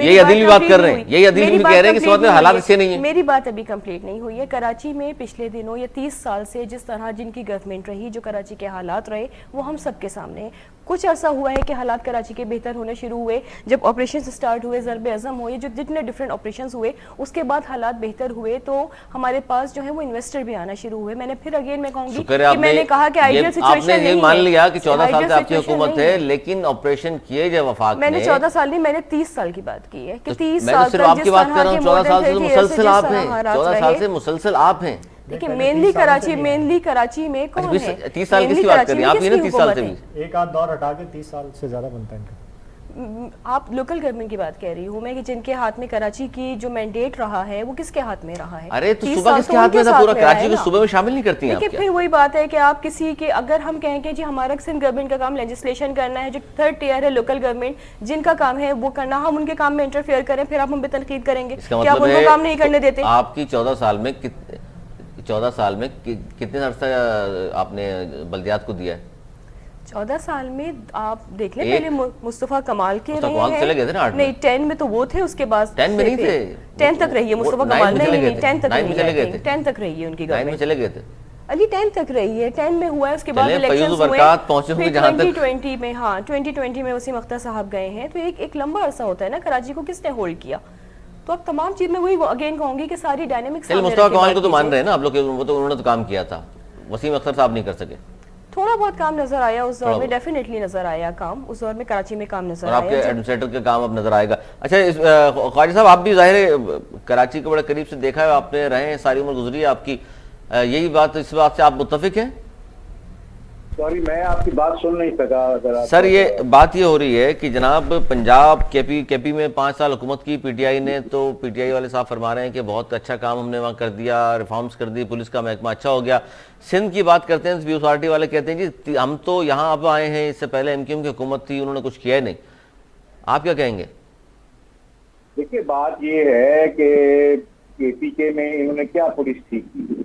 یہی عدیل بھی بات کر رہے ہیں، یہی عدیل بھی کہہ رہے ہیں کہ اس وقت حالات اچھے نہیں ہیں. میری بات ابھی کمپلیٹ نہیں ہوئی ہے. کراچی میں پچھلے دنوں یا 30 سال سے جس طرح جن کی گورنمنٹ رہی، جو کراچی کے حالات رہے، وہ ہم سب کے سامنے ہیں. کچھ عرصہ ہوا ہے کہ حالات کراچی کے بہتر ہونے شروع ہوئے جب آپریشنز سٹارٹ ہوئے، ضرب اعظم ہوئے، جو جتنے ڈفرینٹ آپریشنز ہوئے، اس کے بعد حالات بہتر ہوئے تو ہمارے پاس جو ہے وہ انویسٹر بھی آنا شروع ہوئے. میں نے پھر اگین میں کہوں گی کہ میں نے کہا کہ آئیڈیل سچویشن نہیں ہے. آپ نے یہ مان لیا کہ 14 سال سے آپ کی حکومت ہے، لیکن آپریشن کیے جب وفاق میں نے 14 سال نہیں، میں نے 30 سال کی بات کی ہے کہ 30 میں سال صرف آپ کی بات کر رہا ہوں. 14 سال سے مسلسل آپ ہیں، 14 سال سے مسلسل آپ ہیں. دیکھیں مینلی کراچی میں کون ہے؟ 30 سال کس کی بات کر رہی ہیں آپ؟ ہی نا 30 سال سے بھی ایک آدھ دور ہٹا کے 30 سال سے زیادہ بنتا ہے. آپ لوکل گورنمنٹ کی بات کہہ رہی ہوں میں کہ جن کے ہاتھ میں کراچی کی جو مینڈیٹ رہا ہے وہ کس کے ہاتھ میں رہا ہے؟ ارے تو صوبہ کس کے ہاتھ میں تھا؟ پورا کراچی کو صوبے میں شامل نہیں کرتی ہیں آپ؟ لیکن پھر وہی بات ہے کہ آپ کسی کے اگر ہم کہیں کہ جی ہمارا سندھ گورنمنٹ کا کام لیجسلیشن کرنا ہے، جو 3rd ٹیئر ہے لوکل گورنمنٹ جن کا کام ہے وہ کرنا، ہم ان کے کام میں انٹرفیئر کریں پھر آپ ہم پہ تنقید کریں گے کہ آپ ان کو کام نہیں کرنے دیتے. آپ کی 14 سال میں کتنے عرصہ آپ نے بلدیات کو دیا ہے؟ 14 سال میں آپ دیکھ لیں، پہلے مصطفیٰ کمال کے رہے ہیں. چلے گئے تھے نا 8 میں. نہیں 10 میں تو وہ تھے، اس کے بعد 10 میں نہیں تھے. 10 تک رہی ہے مصطفیٰ کمال. نہیں 10 تک رہی ہے، 10 تک رہی ہے ان کی گورنمنٹ. 9 میں چلے گئے تھے علی. 10 تک رہی ہے، 10 میں ہوا ہے، اس کے بعد الیکشنز ہوئے، پھر 2020 میں. ہاں 2020 میں وسیم اختر صاحب گئے ہیں. تو ایک لمبا عرصہ ہوتا ہے نا. کراچی کو کس نے ہولڈ کیا؟ تو اب تمام چیز میں وہی اگین کہوں گی کہ ساری ڈائنامکس. مصطفیٰ کمال کو تو مان رہے ہیں نا آپ لوگ، وہ تو انہوں نے تو کام کیا تھا. وسیم اختر صاحب نہیں کر سکے. تھوڑا بہت کام نظر آیا اس دور میں، ڈیفینیٹلی نظر آیا کام اس دور میں. کراچی میں کام نظر آیا، اور آپ کے ایڈمنسٹریٹر کا کام اب نظر آئے گا. اچھا خواجہ صاحب، آپ بھی ظاہر ہے کراچی کو بڑے قریب سے دیکھا ہے، آپ نے رہے ہیں، ساری عمر گزری ہے آپ کی. یہی بات، اس بات سے آپ متفق ہیں؟ سوری میں آپ کی بات سن نہیں سکا سر. یہ بات یہ ہو رہی ہے کہ جناب پنجاب کے پی میں 5 سال حکومت کی پی ٹی آئی نے، تو پی ٹی آئی والے صاحب فرما رہے ہیں کہ بہت اچھا کام ہم نے وہاں کر دیا، ریفارمز کر دی، پولیس کا محکمہ اچھا ہو گیا. سندھ کی بات کرتے ہیں، پیپلز پارٹی والے کہتے ہیں جی ہم تو یہاں اب آئے ہیں، اس سے پہلے ایم کیو ایم کی حکومت تھی، انہوں نے کچھ کیا ہی نہیں. آپ کیا کہیں گے؟ دیکھیے بات یہ ہے کہ کے پی کے میں انہوں نے کیا پولیس ٹھیک کی؟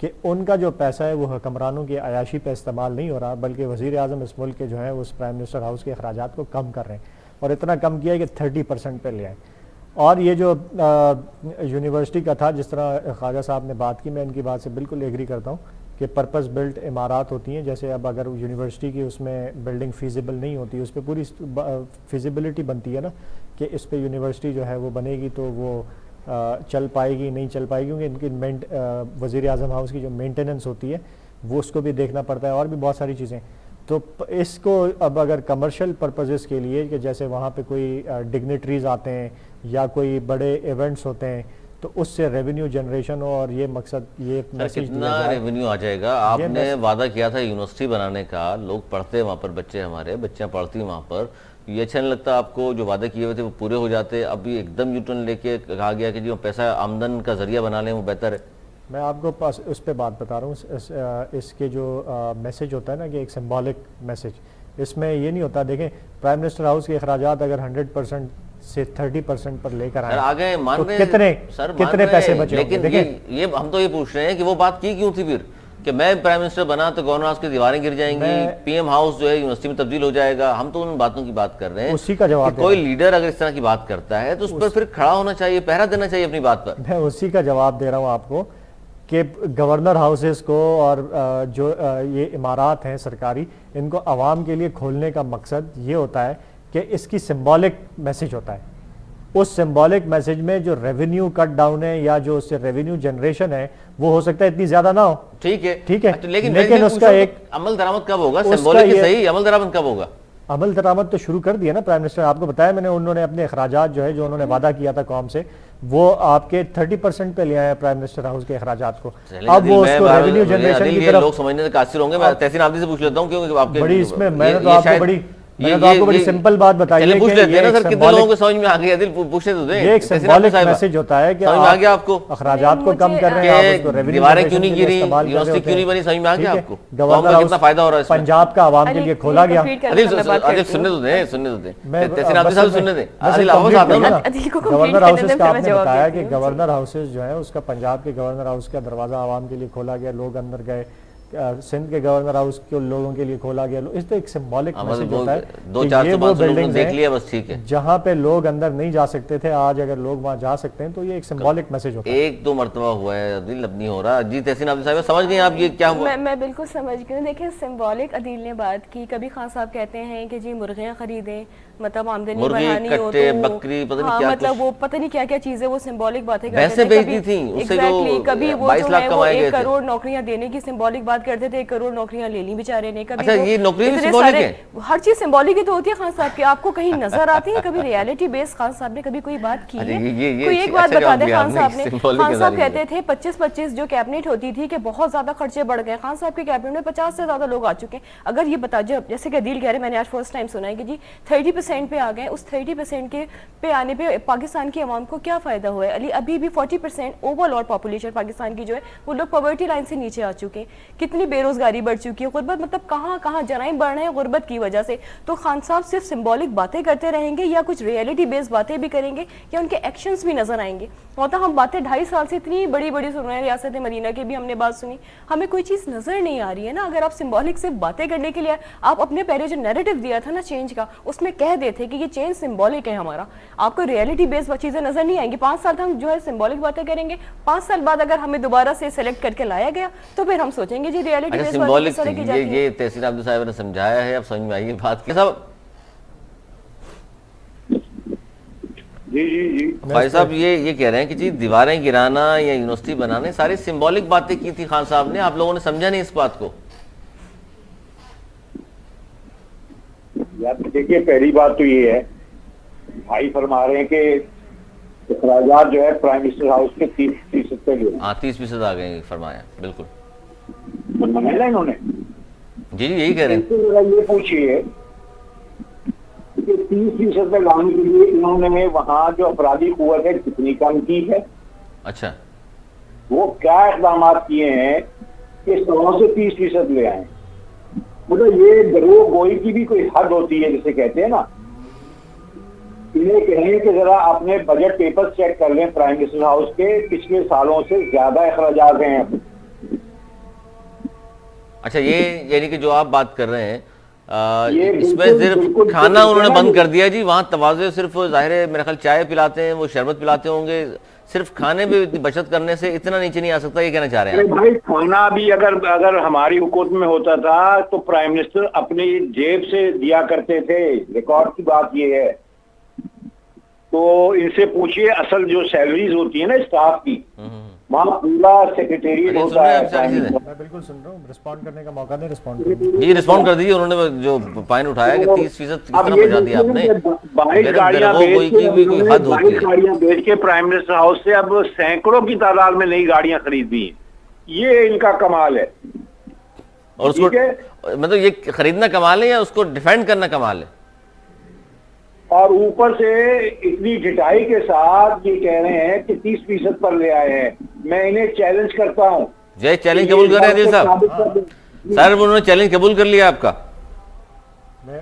کہ ان کا جو پیسہ ہے وہ حکمرانوں کی عیاشی پہ استعمال نہیں ہو رہا، بلکہ وزیر اعظم اس ملک کے جو ہیں اس پرائم منسٹر ہاؤس کے اخراجات کو کم کر رہے ہیں، اور اتنا کم کیا ہے کہ 30% پہ لے آئے۔ اور یہ جو یونیورسٹی کا تھا، جس طرح خواجہ صاحب نے بات کی، میں ان کی بات سے بالکل ایگری کرتا ہوں کہ پرپز بلٹ عمارات ہوتی ہیں، جیسے اب اگر یونیورسٹی کی اس میں بلڈنگ فیزیبل نہیں ہوتی، اس پہ پوری فیزیبلٹی بنتی ہے نا کہ اس پہ یونیورسٹی جو ہے وہ بنے گی تو وہ چل پائے گی نہیں چل پائے گی، کیونکہ ان کی وزیر اعظم ہاؤس کی جو مینٹیننس ہوتی ہے وہ اس کو بھی دیکھنا پڑتا ہے، اور بھی بہت ساری چیزیں۔ تو اس کو اب اگر کمرشل پرپزز کے لیے کہ جیسے وہاں پہ کوئی ڈگنیٹریز آتے ہیں یا کوئی بڑے ایونٹس ہوتے ہیں تو اس سے ریونیو جنریشن ہو، اور یہ مقصد یہ میسج کتنا ریونیو آ جائے گا؟ آپ نے وعدہ کیا تھا یونیورسٹی بنانے کا، لوگ پڑھتے وہاں پر، بچے ہمارے بچیاں پڑھتی وہاں پر، یہ اچھا نہیں لگتا آپ کو؟ جو وعدے کیے ہوئے تھے وہ پورے ہو جاتے، ابھی ایک دم یوٹرن لے کے کہا گیا کہ جو پیسہ آمدن کا ذریعہ بنا لیں وہ بہتر ہے۔ میں آپ کو اس پہ بات بتا رہا ہوں، اس کے جو میسج ہوتا ہے نا کہ ایک سمبولک میسج، اس میں یہ نہیں ہوتا۔ دیکھیں پرائم منسٹر ہاؤس کے اخراجات اگر 100% سے 30% پر لے کر آئے تو کتنے پیسے بچے؟ لیکن یہ ہم تو یہ پوچھ رہے ہیں کہ وہ بات کی کیوں تھی پھر کہ میں پرائم منسٹر بنا تو گورنر ہاؤس کی دیواریں گر جائیں گی، پی ایم ہاؤس جو ہے یونیورسٹی میں تبدیل ہو جائے گا؟ ہم تو ان باتوں کی بات کر رہے ہیں، اسی کا جواب کوئی لیڈر اگر اس طرح کی بات کرتا ہے تو اس پر پھر کھڑا ہونا چاہیے، پہرا دینا چاہیے اپنی بات پر۔ میں اسی کا جواب دے رہا ہوں آپ کو کہ گورنر ہاؤسز کو اور جو یہ عمارات ہیں سرکاری، ان کو عوام کے لیے کھولنے کا مقصد یہ ہوتا ہے کہ اس کی سمبولک میسج ہوتا ہے۔ اس سمبولک میسج میں جو ریونیو کٹ ڈاؤن ہے یا جو اس سے ریونیو جنریشن ہے وہ ہو سکتا ہے اتنی زیادہ نہ ہو، ٹھیک ہے، لیکن اس کا ایک عمل درآمد کب ہوگا؟ سمبولک کی صحیح، عمل درآمد کب ہوگا؟ عمل درآمد تو شروع کر دیا نا پرائم منسٹر، آپ کو بتایا میں نے، انہوں نے اپنے اخراجات جو ہے جو انہوں نے وعدہ کیا تھا قوم سے وہ آپ کے 30% پہ لے آئے پرائم منسٹر ہاؤس کے اخراجات کو۔ اب وہ اس کو ریونیو جنریشن کی طرف، لوگ سمجھنے سے قاصر ہوں گے، میں تحسین عابدی سے پوچھ لیتا ہوں کیونکہ آپ کے بڑی اس میں میں نے تو آپ کو بڑی سمپل بات بتائی ہے کہ کتنے لوگوں کو سمجھ میں آ گیا، دل پوچھنے تو دیں۔ یہ ایک سمبولک میسج ہوتا ہے کہ سمجھ میں آ گیا آپ کو؟ اخراجات کو کم کر رہے ہیں، آپ اس کو ریونیو دیواریں کیوں نہیں گری، یونیورسٹی کیوں نہیں بنی، سمجھ میں آ گیا آپ کو؟ گورنر ہاؤس کتنا فائدہ ہو رہا ہے اس میں؟ پنجاب کا عوام کے لیے کھولا گیا۔ عادل سننے تو دیں، تحسین عابدی صاحب سننے دیں، عادل واپس آتا ہوں نا۔ گورنر ہاؤسز کا آپ نے بتایا کہ گورنر ہاؤسز جو ہے اس کا پنجاب کے گورنر ہاؤس کا دروازہ عوام کے لیے کھولا گیا، لوگ اندر گئے، سندھ کے گورنر ہاؤس کے لوگوں کے لیے کھولا گیا۔ اس تو ایک سمبولک میسج ہوتا ہے کہ یہ وہ بلڈنگز ہیں جہاں پہ لوگ اندر نہیں جا سکتے تھے، آج اگر لوگ وہاں جا سکتے ہیں تو یہ ایک سمبولک میسج ہوتا ہے۔ ایک دو مرتبہ ہوا ہے، عدیل اب نہیں ہو رہا۔ جی تحسین عابدی صاحب سمجھ گئی آپ یہ کیا ہوا؟ میں بالکل سمجھ گئی ہوں۔ دیکھیں سمبولک عدیل نے بات کی، کبھی خان صاحب کہتے ہیں کہ جی مرغیاں خریدیں، مطلب آمدنی بڑھانی ہو تو بکری پتہ نہیں کیا، مطلب وہ پتہ نہیں کیا کیا چیزیں وہ سمبولک باتیں کرتے ویسے بیچتی تھیں، اس سے جو کبھی وہ 22 لاکھ کمائے گئے تھے، 1 کروڑ نوکریاں دینے کی سمبولک بات کرتے تھے، 1 کروڑ نوکریاں لے لی بیچارے نے۔ کبھی اچھا یہ نوکری بھی سمبولک ہے؟ ہر چیز سمبولک ہی تو ہوتی ہے خان صاحب کی، آپ کو کہیں نظر آتی ہے کبھی ریالٹی بیس خان صاحب نے کبھی کوئی بات کی ہے؟ کوئی ایک بات بتا دیں خان صاحب نے۔ خان صاحب کہتے تھے 25 جو کیبنٹ ہوتی تھی کہ بہت زیادہ خرچے بڑھ گئے، خان صاحب کے کیبنٹ میں 50 سے زیادہ لوگ آ چکے ہیں۔ اگر یہ بتا جیسے کہ عدیل کہہ رہے، میں نے آج فرسٹ ٹائم سنا ہے کہ جی 30% پہ آ گئے، اس 30% کے پہ آنے پہ پاکستان کی عوام کو کیا فائدہ ہوا ہے؟ ابھی بھی 40% اوور آل پاپولیشن پاکستان کی جو ہے وہ لوگ پاورٹی لائن سے نیچے آ چکے ہیں، کتنی بے روزگاری بڑھ چکی ہے، غربت، مطلب کہاں کہاں جرائم بڑھ رہے ہیں غربت کی وجہ سے۔ تو خان صاحب صرف سمبولک باتیں کرتے رہیں گے یا کچھ ریئلٹی بیس باتیں بھی کریں گے یا ان کے ایکشنز بھی نظر آئیں گے؟ ہوتا ہم باتیں 2.5 سال سے اتنی بڑی بڑی سن رہے ہیں، ریاست مدینہ کی بھی ہم نے بات سنی، ہمیں کوئی چیز نظر نہیں آ رہی ہے نا۔ اگر آپ سمبولک صرف باتیں کرنے کے لیے، آپ اپنے پہلے جو نیریٹو دیا تھا نا چینج کا، اس میں کہہ دیتے کہ یہ چینج سمبولک ہے ہمارا، آپ کو ریئلٹی بیس چیزیں نظر نہیں آئیں گی۔ 5 سال ہم جو ہے سمبولک باتیں کریں گے، 5 سال بعد اگر ہمیں دوبارہ سے سلیکٹ کر کے لایا گیا تو پھر ہم سوچیں گے جی ریئلٹی بیس باتیں کس طرح کی جاتی ہیں۔ یہ تحسین عابدی صاحب نے سمجھایا ہے، اب سمجھ میں آئی ہے بات کی صاحب۔ جی بھائی صاحب یہ کہہ رہے ہیں کہ جی دیواریں گرانا یا یونیورسٹی بنانے ساری سمبولک باتیں کی تھی خان صاحب نے، آپ لوگوں نے سمجھا نہیں اس بات کو؟ یار دیکھیے پہلی بات تو یہ ہے، بھائی فرما رہے ہیں کہ اخراجات جو ہے پرائم منسٹر ہاؤس کے 30% پہ لے، ہاں 30% آ گئے، فرمایا بالکل منایا انہوں نے۔ جی یہی کہہ رہے ہیں۔ ذرا یہ پوچھیے کہ 30% پہ لانے کے لیے انہوں نے وہاں جو افرادی قوت ہے کتنی کم کی ہے؟ اچھا وہ کیا اقدامات کیے ہیں کہ 100 سے 30% لے آئیں؟ مطلب یہ گروہ گوئی کی بھی کوئی حد ہوتی ہے جسے کہتے ہیں نا۔ انہیں کہیں کہ ذرا اپنے بجٹ پیپر چیک کر لیں پرائم منسٹر ہاؤس کے، پچھلے سالوں سے زیادہ اخراجات ہیں اچھا یہ یعنی کہ جو آپ بات کر رہے ہیں یہ اس میں بالکل- صرف بالکل- کھانا انہوں نے بالکل- بند کر دیا جی، وہاں تواضع صرف ظاہر ہے میرے خیال چائے پلاتے ہیں، وہ شربت پلاتے ہوں گے، صرف کھانے پہ اتنی بچت کرنے سے اتنا نیچے نہیں آ سکتا، یہ کہنا چاہ رہے ہیں ارے آپ؟ بھائی کھانا بھی اگر ہماری حکومت میں ہوتا تھا تو پرائم منسٹر اپنی جیب سے دیا کرتے تھے، ریکارڈ کی بات یہ ہے. تو ان سے پوچھئے اصل جو سیلریز ہوتی ہیں نا اسٹاف کی، وہاں پورا سیکریٹریٹ سن ہوتا رہے ہیں ہے آپ ساری چیزیں؟ میں بالکل سن رہا ہوں، رسپونڈ کرنے کا موقع دیں، رسپونڈ کروں. جی رسپونڈ کر دیجیے. انہوں نے جو پوائنٹ اٹھایا کہ 30% کس اب طرح یہ پہنچا دیا آپ نے، 22 گاڑیاں بیچ کے کی بھی کوئی حد ہوتی 22 ہے. گاڑیاں بیچ کے پرائم منسٹر ہاؤس سے اب سینکڑوں کی تعداد میں نئی گاڑیاں خرید دی ہیں. یہ ان کا کمال ہے. اور اس کو ٹھیک ہے، مطلب یہ خریدنا کمال ہے یا اس کو ڈیفینڈ کرنا کمال ہے؟ اور اوپر سے اتنی ڈٹائی کے ساتھ یہ کہہ رہے ہیں کہ 30% پر لے آئے ہیں. میں انہیں چیلنج کرتا ہوں. جی چیلنج قبول کر رہے ہیں عادل صاحب؟ سر انہوں نے چیلنج قبول کر لیا آپ کا؟ میں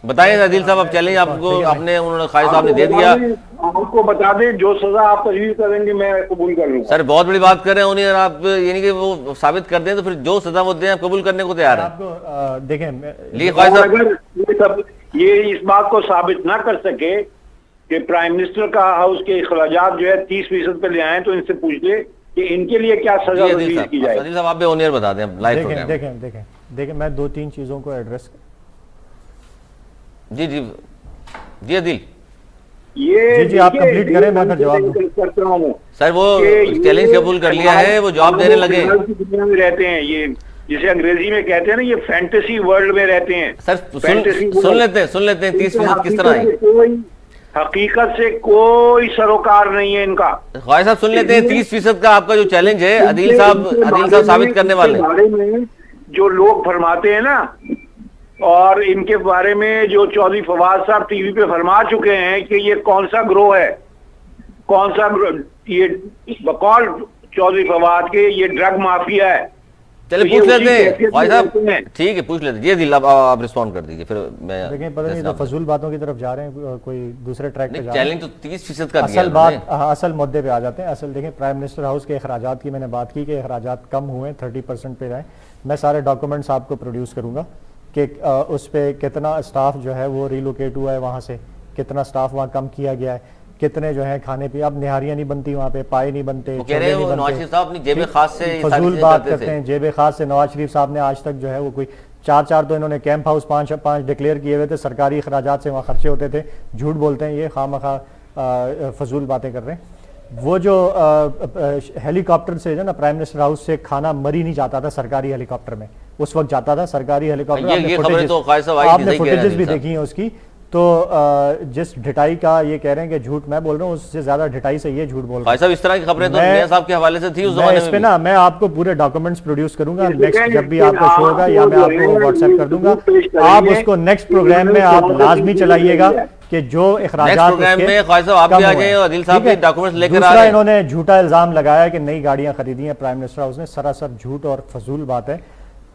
بتائیں عادل صاحب، آپ چیلنج آپ کو انہوں نے خواہش صاحب نے دے دیا. آپ کو بتا دیں جو سزا آپ تجویز کریں گے میں قبول کر لوں گا. سر بہت بڑی بات کر رہے ہیں انہیں، اور آپ یعنی کہ وہ ثابت کر دیں تو پھر جو سزا وہ دیں آپ قبول کرنے کو تیار ہیں؟ آپ کو دیکھیں لیے خواہش اور صاحب اگر یہ اس بات کو ثابت نہ کر سکے کہ پرائم منسٹر کا ہاؤس کے اخراجات جو ہے 30% پہ لے آئیں تو ان سے پوچھ لے کہ ان کے لیے کیا سزا جی تجویز کی جائے. عادل صاحب آپ بھی اونیئر بتا دیں لائیو دیکھیں پروگرام. دیکھیں میں 2-3 چیزوں کو ایڈریس جی جی جی عادل یہ جی آپ کمپلیٹ کریں میں پھر جواب دوں. کرتا ہوں سر وہ چیلنج قبول کر لیا ہے، وہ جواب دینے لگے. دنیا میں رہتے ہیں، یہ جسے انگریزی میں کہتے ہیں نا، یہ فینٹیسی ورلڈ میں رہتے ہیں. سر سن لیتے ہیں 30% کس طرح ہے. کوئی حقیقت سے کوئی سروکار نہیں ہے ان کا. خواہش صاحب سن لیتے ہیں 30% کا آپ کا جو چیلنج ہے عادل صاحب ثابت کرنے والے ہیں. بارے میں جو لوگ فرماتے ہیں نا، اور ان کے بارے میں جو چودھری فواد صاحب ٹی وی پہ فرما چکے ہیں کہ یہ کون سا گروہ ہے، کون سا یہ بقول چودھری فواد کے یہ ڈرگ مافیا ہے. چلے تو یہ پوچھ اسی لیتے ہیں کیفیت خواہش میں صاحب، رہتے ہیں. ٹھیک ہے پوچھ لیتے ہیں. جی عادل آپ رسپونڈ کر دیجیے پھر میں دیکھیں پتہ نہیں تو فضول باتوں کی طرف جا رہے ہیں، کوئی دوسرے ٹریک پہ جا رہے ہیں. چیلنج تو 30% کا دیا اصل انہوں بات نے. اصل مدے پہ آ جاتے ہیں. اصل دیکھیں پرائم منسٹر ہاؤس کے اخراجات کی میں نے بات کی کہ اخراجات کم ہوئے 30% پہ جائیں. میں سارے ڈاکومنٹس آپ کو پروڈیوس کروں گا کہ اس پہ کتنا اسٹاف جو ہے وہ ریلوکیٹ ہوا ہے وہاں سے، کتنا اسٹاف وہاں کم کیا گیا ہے، کتنے جو ہیں کھانے پہ اب نہاریاں نہیں بنتی وہاں پہ، پائے نہیں بنتے، وہ کہہ رہے ہیں وہ نواز شریف صاحب اپنی جیب خاص سے یہ ساری فضول چیزیں بات کرتے کرتے تھے. ہیں. جیب خاص سے نواز شریف صاحب نے آج تک جو ہے وہ کوئی 4 تو انہوں نے کیمپ ہاؤس 5 ڈکلیئر کیے ہوئے تھے، سرکاری اخراجات سے وہاں خرچے ہوتے تھے. جھوٹ بولتے ہیں یہ، خواہ مخواہ فضول باتیں کر رہے ہیں. وہ جو ہیلی کاپٹر سے جو نا پرائم منسٹر ہاؤس سے کھانا مری نہیں جاتا تھا سرکاری ہیلی کاپٹر میں، اس وقت جاتا تھا سرکاری ہیلی کاپٹر. یہ خبریں تو خواہش صاحب آئی تھی، آپ نے صحیح کہہ رہے ہیں فوٹیجز بھی عادل صاحب. دیکھی ہیں اس کی. تو جس ڈھٹائی کا یہ کہہ رہے ہیں کہ جھوٹ میں بول رہا ہوں، اس سے زیادہ ڈھٹائی سے یہ جھوٹ بول رہا ہوں. خواہش صاحب اس طرح کی خبریں تو میاں صاحب کے حوالے سے تھی اس میں زمانے اس میں پہ بھی. نا میں آپ کو پورے ڈاکومنٹس پروڈیوس کروں گا نیکسٹ جب بھی آپ کا شو ہوگا، یا میں آپ کو واٹس ایپ کر دوں گا. آپ اس کو نیکسٹ پروگرام میں آپ لازمی چلائیے گا کہ جو نیکسٹ اخراجات پروگرام میں خواہش صاحب آپ بھی آ جائیں اور عادل صاحب بھی ڈاکومنٹس لے کر آ دوسرا رہے ہیں. انہوں نے جھوٹا الزام لگایا کہ نئی گاڑیاں خریدی ہیں پرائم منسٹر ہاؤس نے. سراسر جھوٹ اور فضول بات ہے.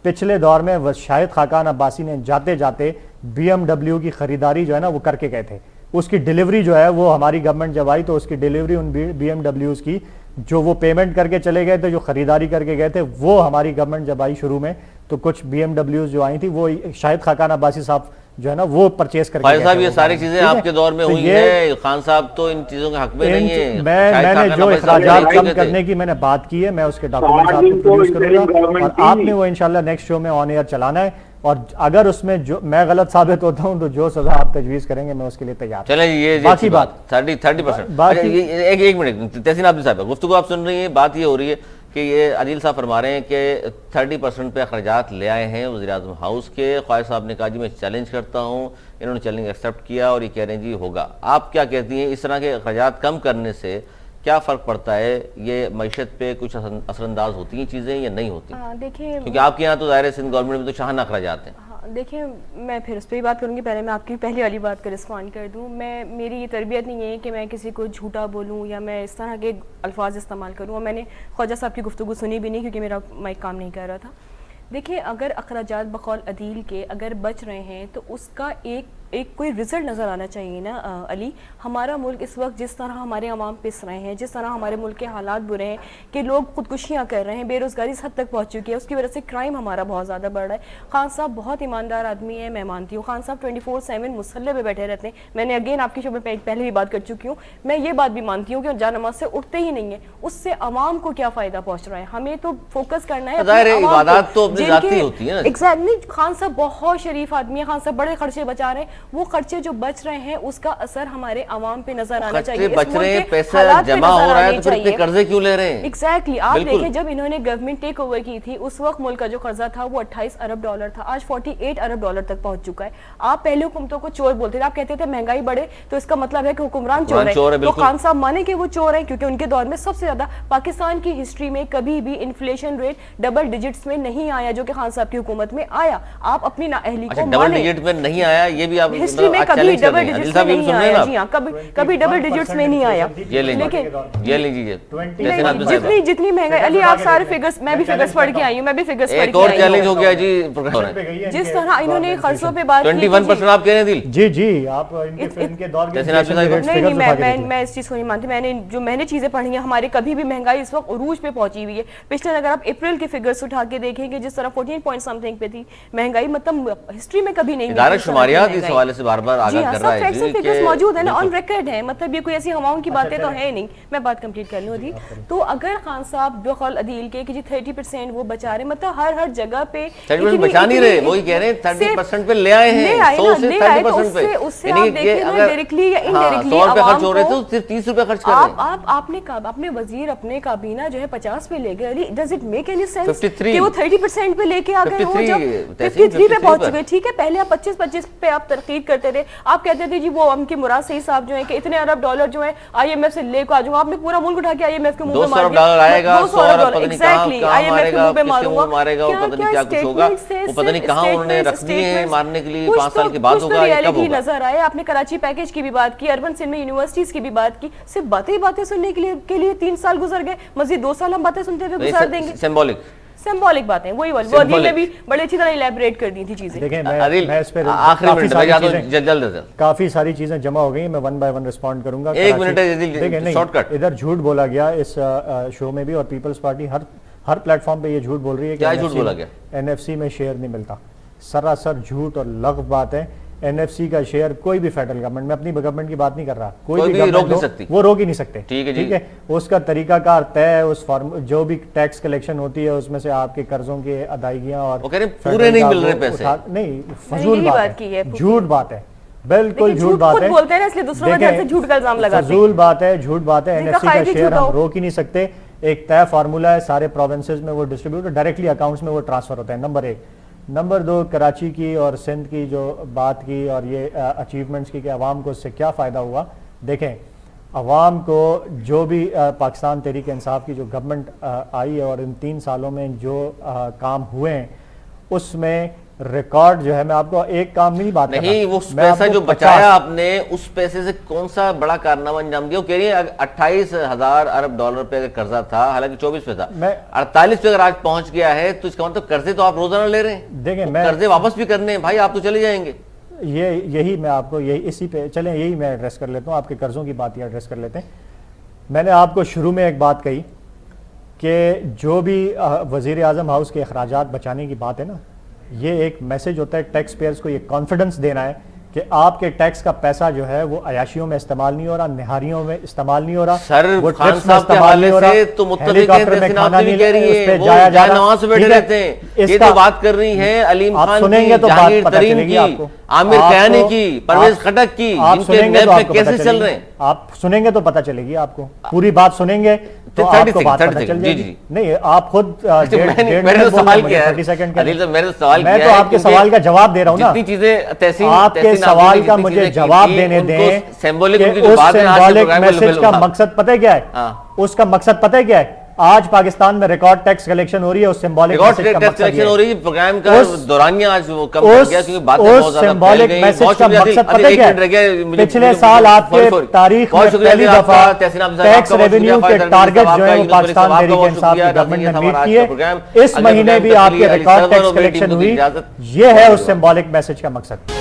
پچھلے دور میں شاہد خاقان عباسی نے جاتے جاتے BMW کی خریداری جو ہے نا وہ کر کے گئے تھے. اس کی ڈیلیوری جو ہے وہ ہماری گورنمنٹ جب آئی تو اس کی ڈیلیوری ان BMWs کی جو وہ پیمنٹ کر کے چلے گئے تھے، جو خریداری کر کے گئے تھے، وہ ہماری گورنمنٹ جب آئی شروع میں تو کچھ BMWs جو آئی تھی وہ شاہد خاقان عباسی صاحب جو ہے نا وہ پرچیز کر کے خواہش گئے صاحب تھے. یہ ساری چیزیں آپ کے دور میں ہوئی ہیں. خان صاحب تو ان چیزوں کے حق میں نہیں ہیں. میں نے جو اخراجات کم کرنے کی میں نے بات کی ہے، میں اس کے ڈاکومنٹس آپ کو پروڈیوس کروں گا اور آپ نے وہ انشاءاللہ نیکسٹ شو میں آن ایئر چلانا ہے. اور اگر اس میں جو میں غلط ثابت ہوتا ہوں تو جو سزا آپ تجویز کریں گے میں اس کے لیے تیار ہوں. چلیں یہ باقی بات 30%. ایک منٹ تحسین عابدی صاحب گفتگو آپ سن رہی ہیں. بات یہ ہو رہی ہے کہ یہ عادل صاحب فرما رہے ہیں کہ 30% پہ اخراجات لے آئے ہیں وزیر اعظم ہاؤس کے. خواہش صاحب نے کہا جی میں چیلنج کرتا ہوں. انہوں نے چیلنج ایکسیپٹ کیا اور یہ کہہ رہے ہیں جی ہوگا. آپ کیا کہتی ہیں اس طرح کے اخراجات کم کرنے سے کیا فرق پڑتا ہے؟ یہ معیشت پہ کچھ اثر انداز ہوتی ہیں چیزیں یا نہیں ہوتی؟ دیکھیں کیونکہ آپ کے یہاں تو ظاہر ہے سندھ گورنمنٹ میں تو شاہانہ اخراجات ہیں. دیکھیں میں پھر اس پہ ہی بات کروں گی. پہلے میں آپ کی پہلی والی بات کا رسپونڈ کر دوں. میری یہ تربیت نہیں ہے کہ میں کسی کو جھوٹا بولوں یا میں اس طرح کے الفاظ استعمال کروں. اور میں نے خواجہ صاحب کی گفتگو سنی بھی نہیں کیونکہ میرا مائک کام نہیں کر رہا تھا. دیکھیں اگر اخراجات بقول عدیل کے اگر بچ رہے ہیں تو اس کا ایک ایک کوئی رزلٹ نظر آنا چاہیے نا علی. ہمارا ملک اس وقت جس طرح ہمارے عوام پس رہے ہیں, جس طرح ہمارے ملک کے حالات برے ہیں کہ لوگ خودکشیاں کر رہے ہیں, بے روزگاری اس حد تک پہنچ چکی ہے, اس کی وجہ سے کرائم ہمارا بہت زیادہ بڑھ رہا ہے. خان صاحب بہت ایماندار آدمی ہیں, میں مانتی ہوں. خان صاحب 24/7 مسلح پہ بیٹھے رہتے ہیں. میں نے اگین آپ کی شو میں پہلے بھی بات کر چکی ہوں. میں یہ بات بھی مانتی ہوں کہ جا نماز سے اٹھتے ہی نہیں ہیں. اس سے عوام کو کیا فائدہ پہنچ رہا ہے؟ ہمیں تو فوکس کرنا ہے عبادات تو اپنی ذاتی ہوتی ہیں. ایگزیکٹلی. خان صاحب بہت شریف آدمی ہے, خان صاحب بڑے خرچے بچا رہے ہیں. وہ خرچے جو بچ رہے ہیں اس کا اثر ہمارے عوام پہ نظر آنا چاہیے. بچ رہے ہیں, پیسہ جمع ہو رہا ہے, تو پھر اتنے قرضے کیوں لے رہے ہیں؟ ایگزیکٹلی. آپ دیکھیں جب انہوں نے گورنمنٹ ٹیک اوور کی تھی اس وقت ملک کا جو قرضہ تھا وہ 28 ارب ڈالر تھا, آج 48 ارب ڈالر تک پہنچ چکا ہے. آپ پہلے حکومتوں کو چور بولتے تھے, آپ کہتے تھے مہنگائی بڑھے تو اس کا مطلب ہے کہ حکمران چور ہے. تو خان صاحب مانے کہ وہ چور ہیں کیونکہ ان کے دور میں سب سے زیادہ پاکستان کی ہسٹری میں کبھی بھی انفلیشن ریٹ ڈبل ڈیجٹس میں نہیں آیا جو کہ خان صاحب کی حکومت میں آیا. آپ اپنی نااہلی کو ڈبل ڈیجٹ میں نہیں آیا, یہ بھی آپ ہسٹری میں کبھی ڈبل ڈیجٹس میں نہیں آیا. جی ہاں, کبھی ڈبل ڈیجٹس میں نہیں آیا. لیکن جتنی مہنگائی, علی آپ سارے فگرز, میں بھی فگرز پڑھ کے آئی ہوں, میں بھی فگرز پڑھ کے آئی ہوں. چیلنج ہو گیا جی, جس طرح انہوں نے خرچوں پہ بات کی 21% آپ کہہ رہے ہیں دل. جی آپ ان کے دور نہیں, میں اس چیز کو نہیں مانتی. میں نے چیزیں پڑھی ہیں, ہمارے کبھی بھی مہنگائی اس وقت عروج پہ پہنچی ہوئی ہے. پچھلے اگر آپ اپریل کے فگرز اٹھا کے دیکھیں کہ جس طرح 14 پوائنٹ سمتھنگ پہ تھی مہنگائی, مطلب ہسٹری میں کبھی نہیں. ادارہ شماریات اس حوالے سے بار بار آگاہ کر رہا ہے جی, فگرز موجود ہیں نا, آن ریکارڈ ہیں. مطلب یہ کوئی ایسی ہواؤں کی باتیں تو ہے نہیں. میں بات کمپلیٹ کر لوں. تو اگر خان صاحب بقول عدیل کے کہ جی 30% وہ بچا رہے, مطلب ہر جگہ پہ بچا نہیں رہے, وہی کہہ رہے ہیں 30% پہ لے آئے ہیں, 100 سے 30% پہ. اس سے آپ دیکھیں نا ڈائریکٹلی یا انڈائریکٹلی عوام کو 30 روپے خرچ کر رہے ہیں. آپ نے وزیر اپنے کابینہ جو ہے 50 پہ لے گئے. Does it make any sense کہ وہ 30% پہ لے کے آ گئے ہو جب 53 پہ پہنچ چکے؟ ٹھیک ہے, پہلے آپ 25 پہ آپ ترقید کرتے تھے, آپ کہتے تھے جی وہ ہم کی مراد صحیح صاحب جو ہیں کہ اتنے ارب ڈالر جو ہیں IMF سے لے کو آ جاؤں. آپ نے پورا ملک اٹھا کے IMF کے منہ پہ مار دیا. 200 ارب ڈالر ایگزیکٹلی IMF کے منہ پہ مارے گا. پتہ نہیں کیا کچھ ہوگا, وہ پتہ نہیں کہاں انہوں نے رکھ دیے ہیں مارنے کے لیے. 5 سال کے بعد ہوگا, یہ کب ہوگا؟ نظر آئے. آپ نے کراچی پیکیج کی بھی بات کی, اربن سندھ میں یونیورسٹیز کی بھی بات کی. صرف باتیں سننے کے لیے 3 سال گزر گئے, مزید 2 سال ہم باتیں سنتے ہوئے گزار دیں گے. سمبولک باتیں, وہی ودی نے بھی بڑے اچھی طرح الیبریٹ کر دی تھی چیزیں. دیکھیں میں اس پہ کافی ساری چیزیں جمع ہو گئی, میں 1 by 1 رسپونڈ کروں گا. ایک منٹ ہے, شارٹ کٹ. ادھر جھوٹ بولا گیا اس شو میں بھی, اور پیپلز پارٹی ہر پلیٹ فارم پہ یہ جھوٹ بول رہی ہے کہ NFC میں شیئر نہیں ملتا. سراسر جھوٹ اور لغو بات ہے. NFC کا شیئر کوئی بھی فیڈرل گورنمنٹ, میں اپنی گورنمنٹ کی بات نہیں کر رہا, کوئی بھی گورنمنٹ وہ روک ہی نہیں سکتے. ٹھیک ہے, اس کا طریقہ کار طے ہے, اس جو بھی ٹیکس کلیکشن ہوتی ہے اس میں سے آپ کے قرضوں کی ادائیگیاں اور پورے نہیں مل رہے پیسے, نہیں, فضول بات ہے, جھوٹ بات ہے, بالکل جھوٹ بات ہے. بولتے ہیں اس لیے دوسروں پر جھوٹ سے جھوٹ کا الزام لگاتے ہیں. فضول بات ہے, جھوٹ بات ہے. NFC کا شیئر ہم روک ہی نہیں سکتے. ایک طے فارمولہ ہے, سارے پروونسز میں وہ ڈسٹریبیوٹ ڈائریکٹلی اکاؤنٹس میں وہ ٹرانسفر ہوتا ہے. نمبر 1. نمبر 2, کراچی کی اور سندھ کی جو بات کی اور یہ اچیومنٹس کی کہ عوام کو اس سے کیا فائدہ ہوا. دیکھیں, عوام کو جو بھی پاکستان تحریک انصاف کی جو گورنمنٹ آئی ہے اور ان 3 سالوں میں جو کام ہوئے ہیں اس میں ریکارڈ جو ہے, میں آپ کو ایک کام نہیں بات نہیں, وہ پیسہ جو بچایا آپ نے اس پیسے سے کون سا بڑا کارنامہ انجام دیا. وہ کہہ رہی ہے 28,000 ارب ڈالر پہ اگر قرضہ تھا, حالانکہ 24 پہ تھا, 48 پہ اگر آج پہنچ گیا ہے تو اس کا مطلب قرضے تو آپ روزانہ لے رہے ہیں. دیکھیں, قرضے واپس بھی کرنے ہیں بھائی, آپ تو چلے جائیں گے. یہی میں آپ کو اسی پہ چلیں, یہی میں ایڈریس کر لیتا ہوں, آپ کے قرضوں کی بات ہی ایڈریس کر لیتے ہیں. میں نے آپ کو شروع میں ایک بات کہی کہ جو بھی وزیر اعظم ہاؤس کے اخراجات بچانے کی بات ہے نا, یہ ایک میسج ہوتا ہے ٹیکس پیئرز کو, یہ کانفیڈنس دینا ہے کہ آپ کے ٹیکس کا پیسہ جو ہے وہ عیاشیوں میں استعمال نہیں ہو رہا, نہاریوں میں استعمال نہیں ہو رہا, سر وہ خان صاحب کے حوالے سے تو متفق ہیں, تحسین آفریدی بھی کہہ رہی ہیں, وہ جہاں نواز سے بیٹھے رہتے ہیں. یہ تو بات کر رہی ہیں علیم خان کی, جہانگیر ترین کی, عامر قیانی کی, پرویز خٹک کی, جن کے نیب میں کیسے چل رہے ہیں. آپ سنیں گے تو پتہ چلے گی آپ کو, پوری بات سنیں گے تو آپ کو بات پتہ چل جائے گی. نہیں, آپ خود میں نے سوال کیا ہے, میں تو آپ کے سوال کا جواب دے رہا ہوں نا, جتنی چیزیں آپ کے سوال کا مجھے جواب دینے دیں کہ اس سمبولک میسج کا مقصد پتہ کیا ہے, اس کا مقصد پتہ کیا ہے. آج پاکستان میں ریکارڈ ٹیکس کلیکشن ہو رہی ہے, اس سمبولک میسج کا مقصد یہ ہے. پروگرام کا دورانیہ آج وہ کم ہو گیا کیونکہ باتیں بہت زیادہ پھیل گئی. میسج کا مقصد پتہ کیا ہے, پچھلے سال آپ کے تاریخ میں پہلی دفعہ ٹیکس ریونیو کے ٹارگٹ جو ہیں وہ پاکستان تحریک انصاف کی گورنمنٹ نے میٹ کیے. اس مہینے بھی آپ کے ریکارڈ ٹیکس کلیکشن ہوئی, یہ ہے اس سمبولک میسج کا مقصد.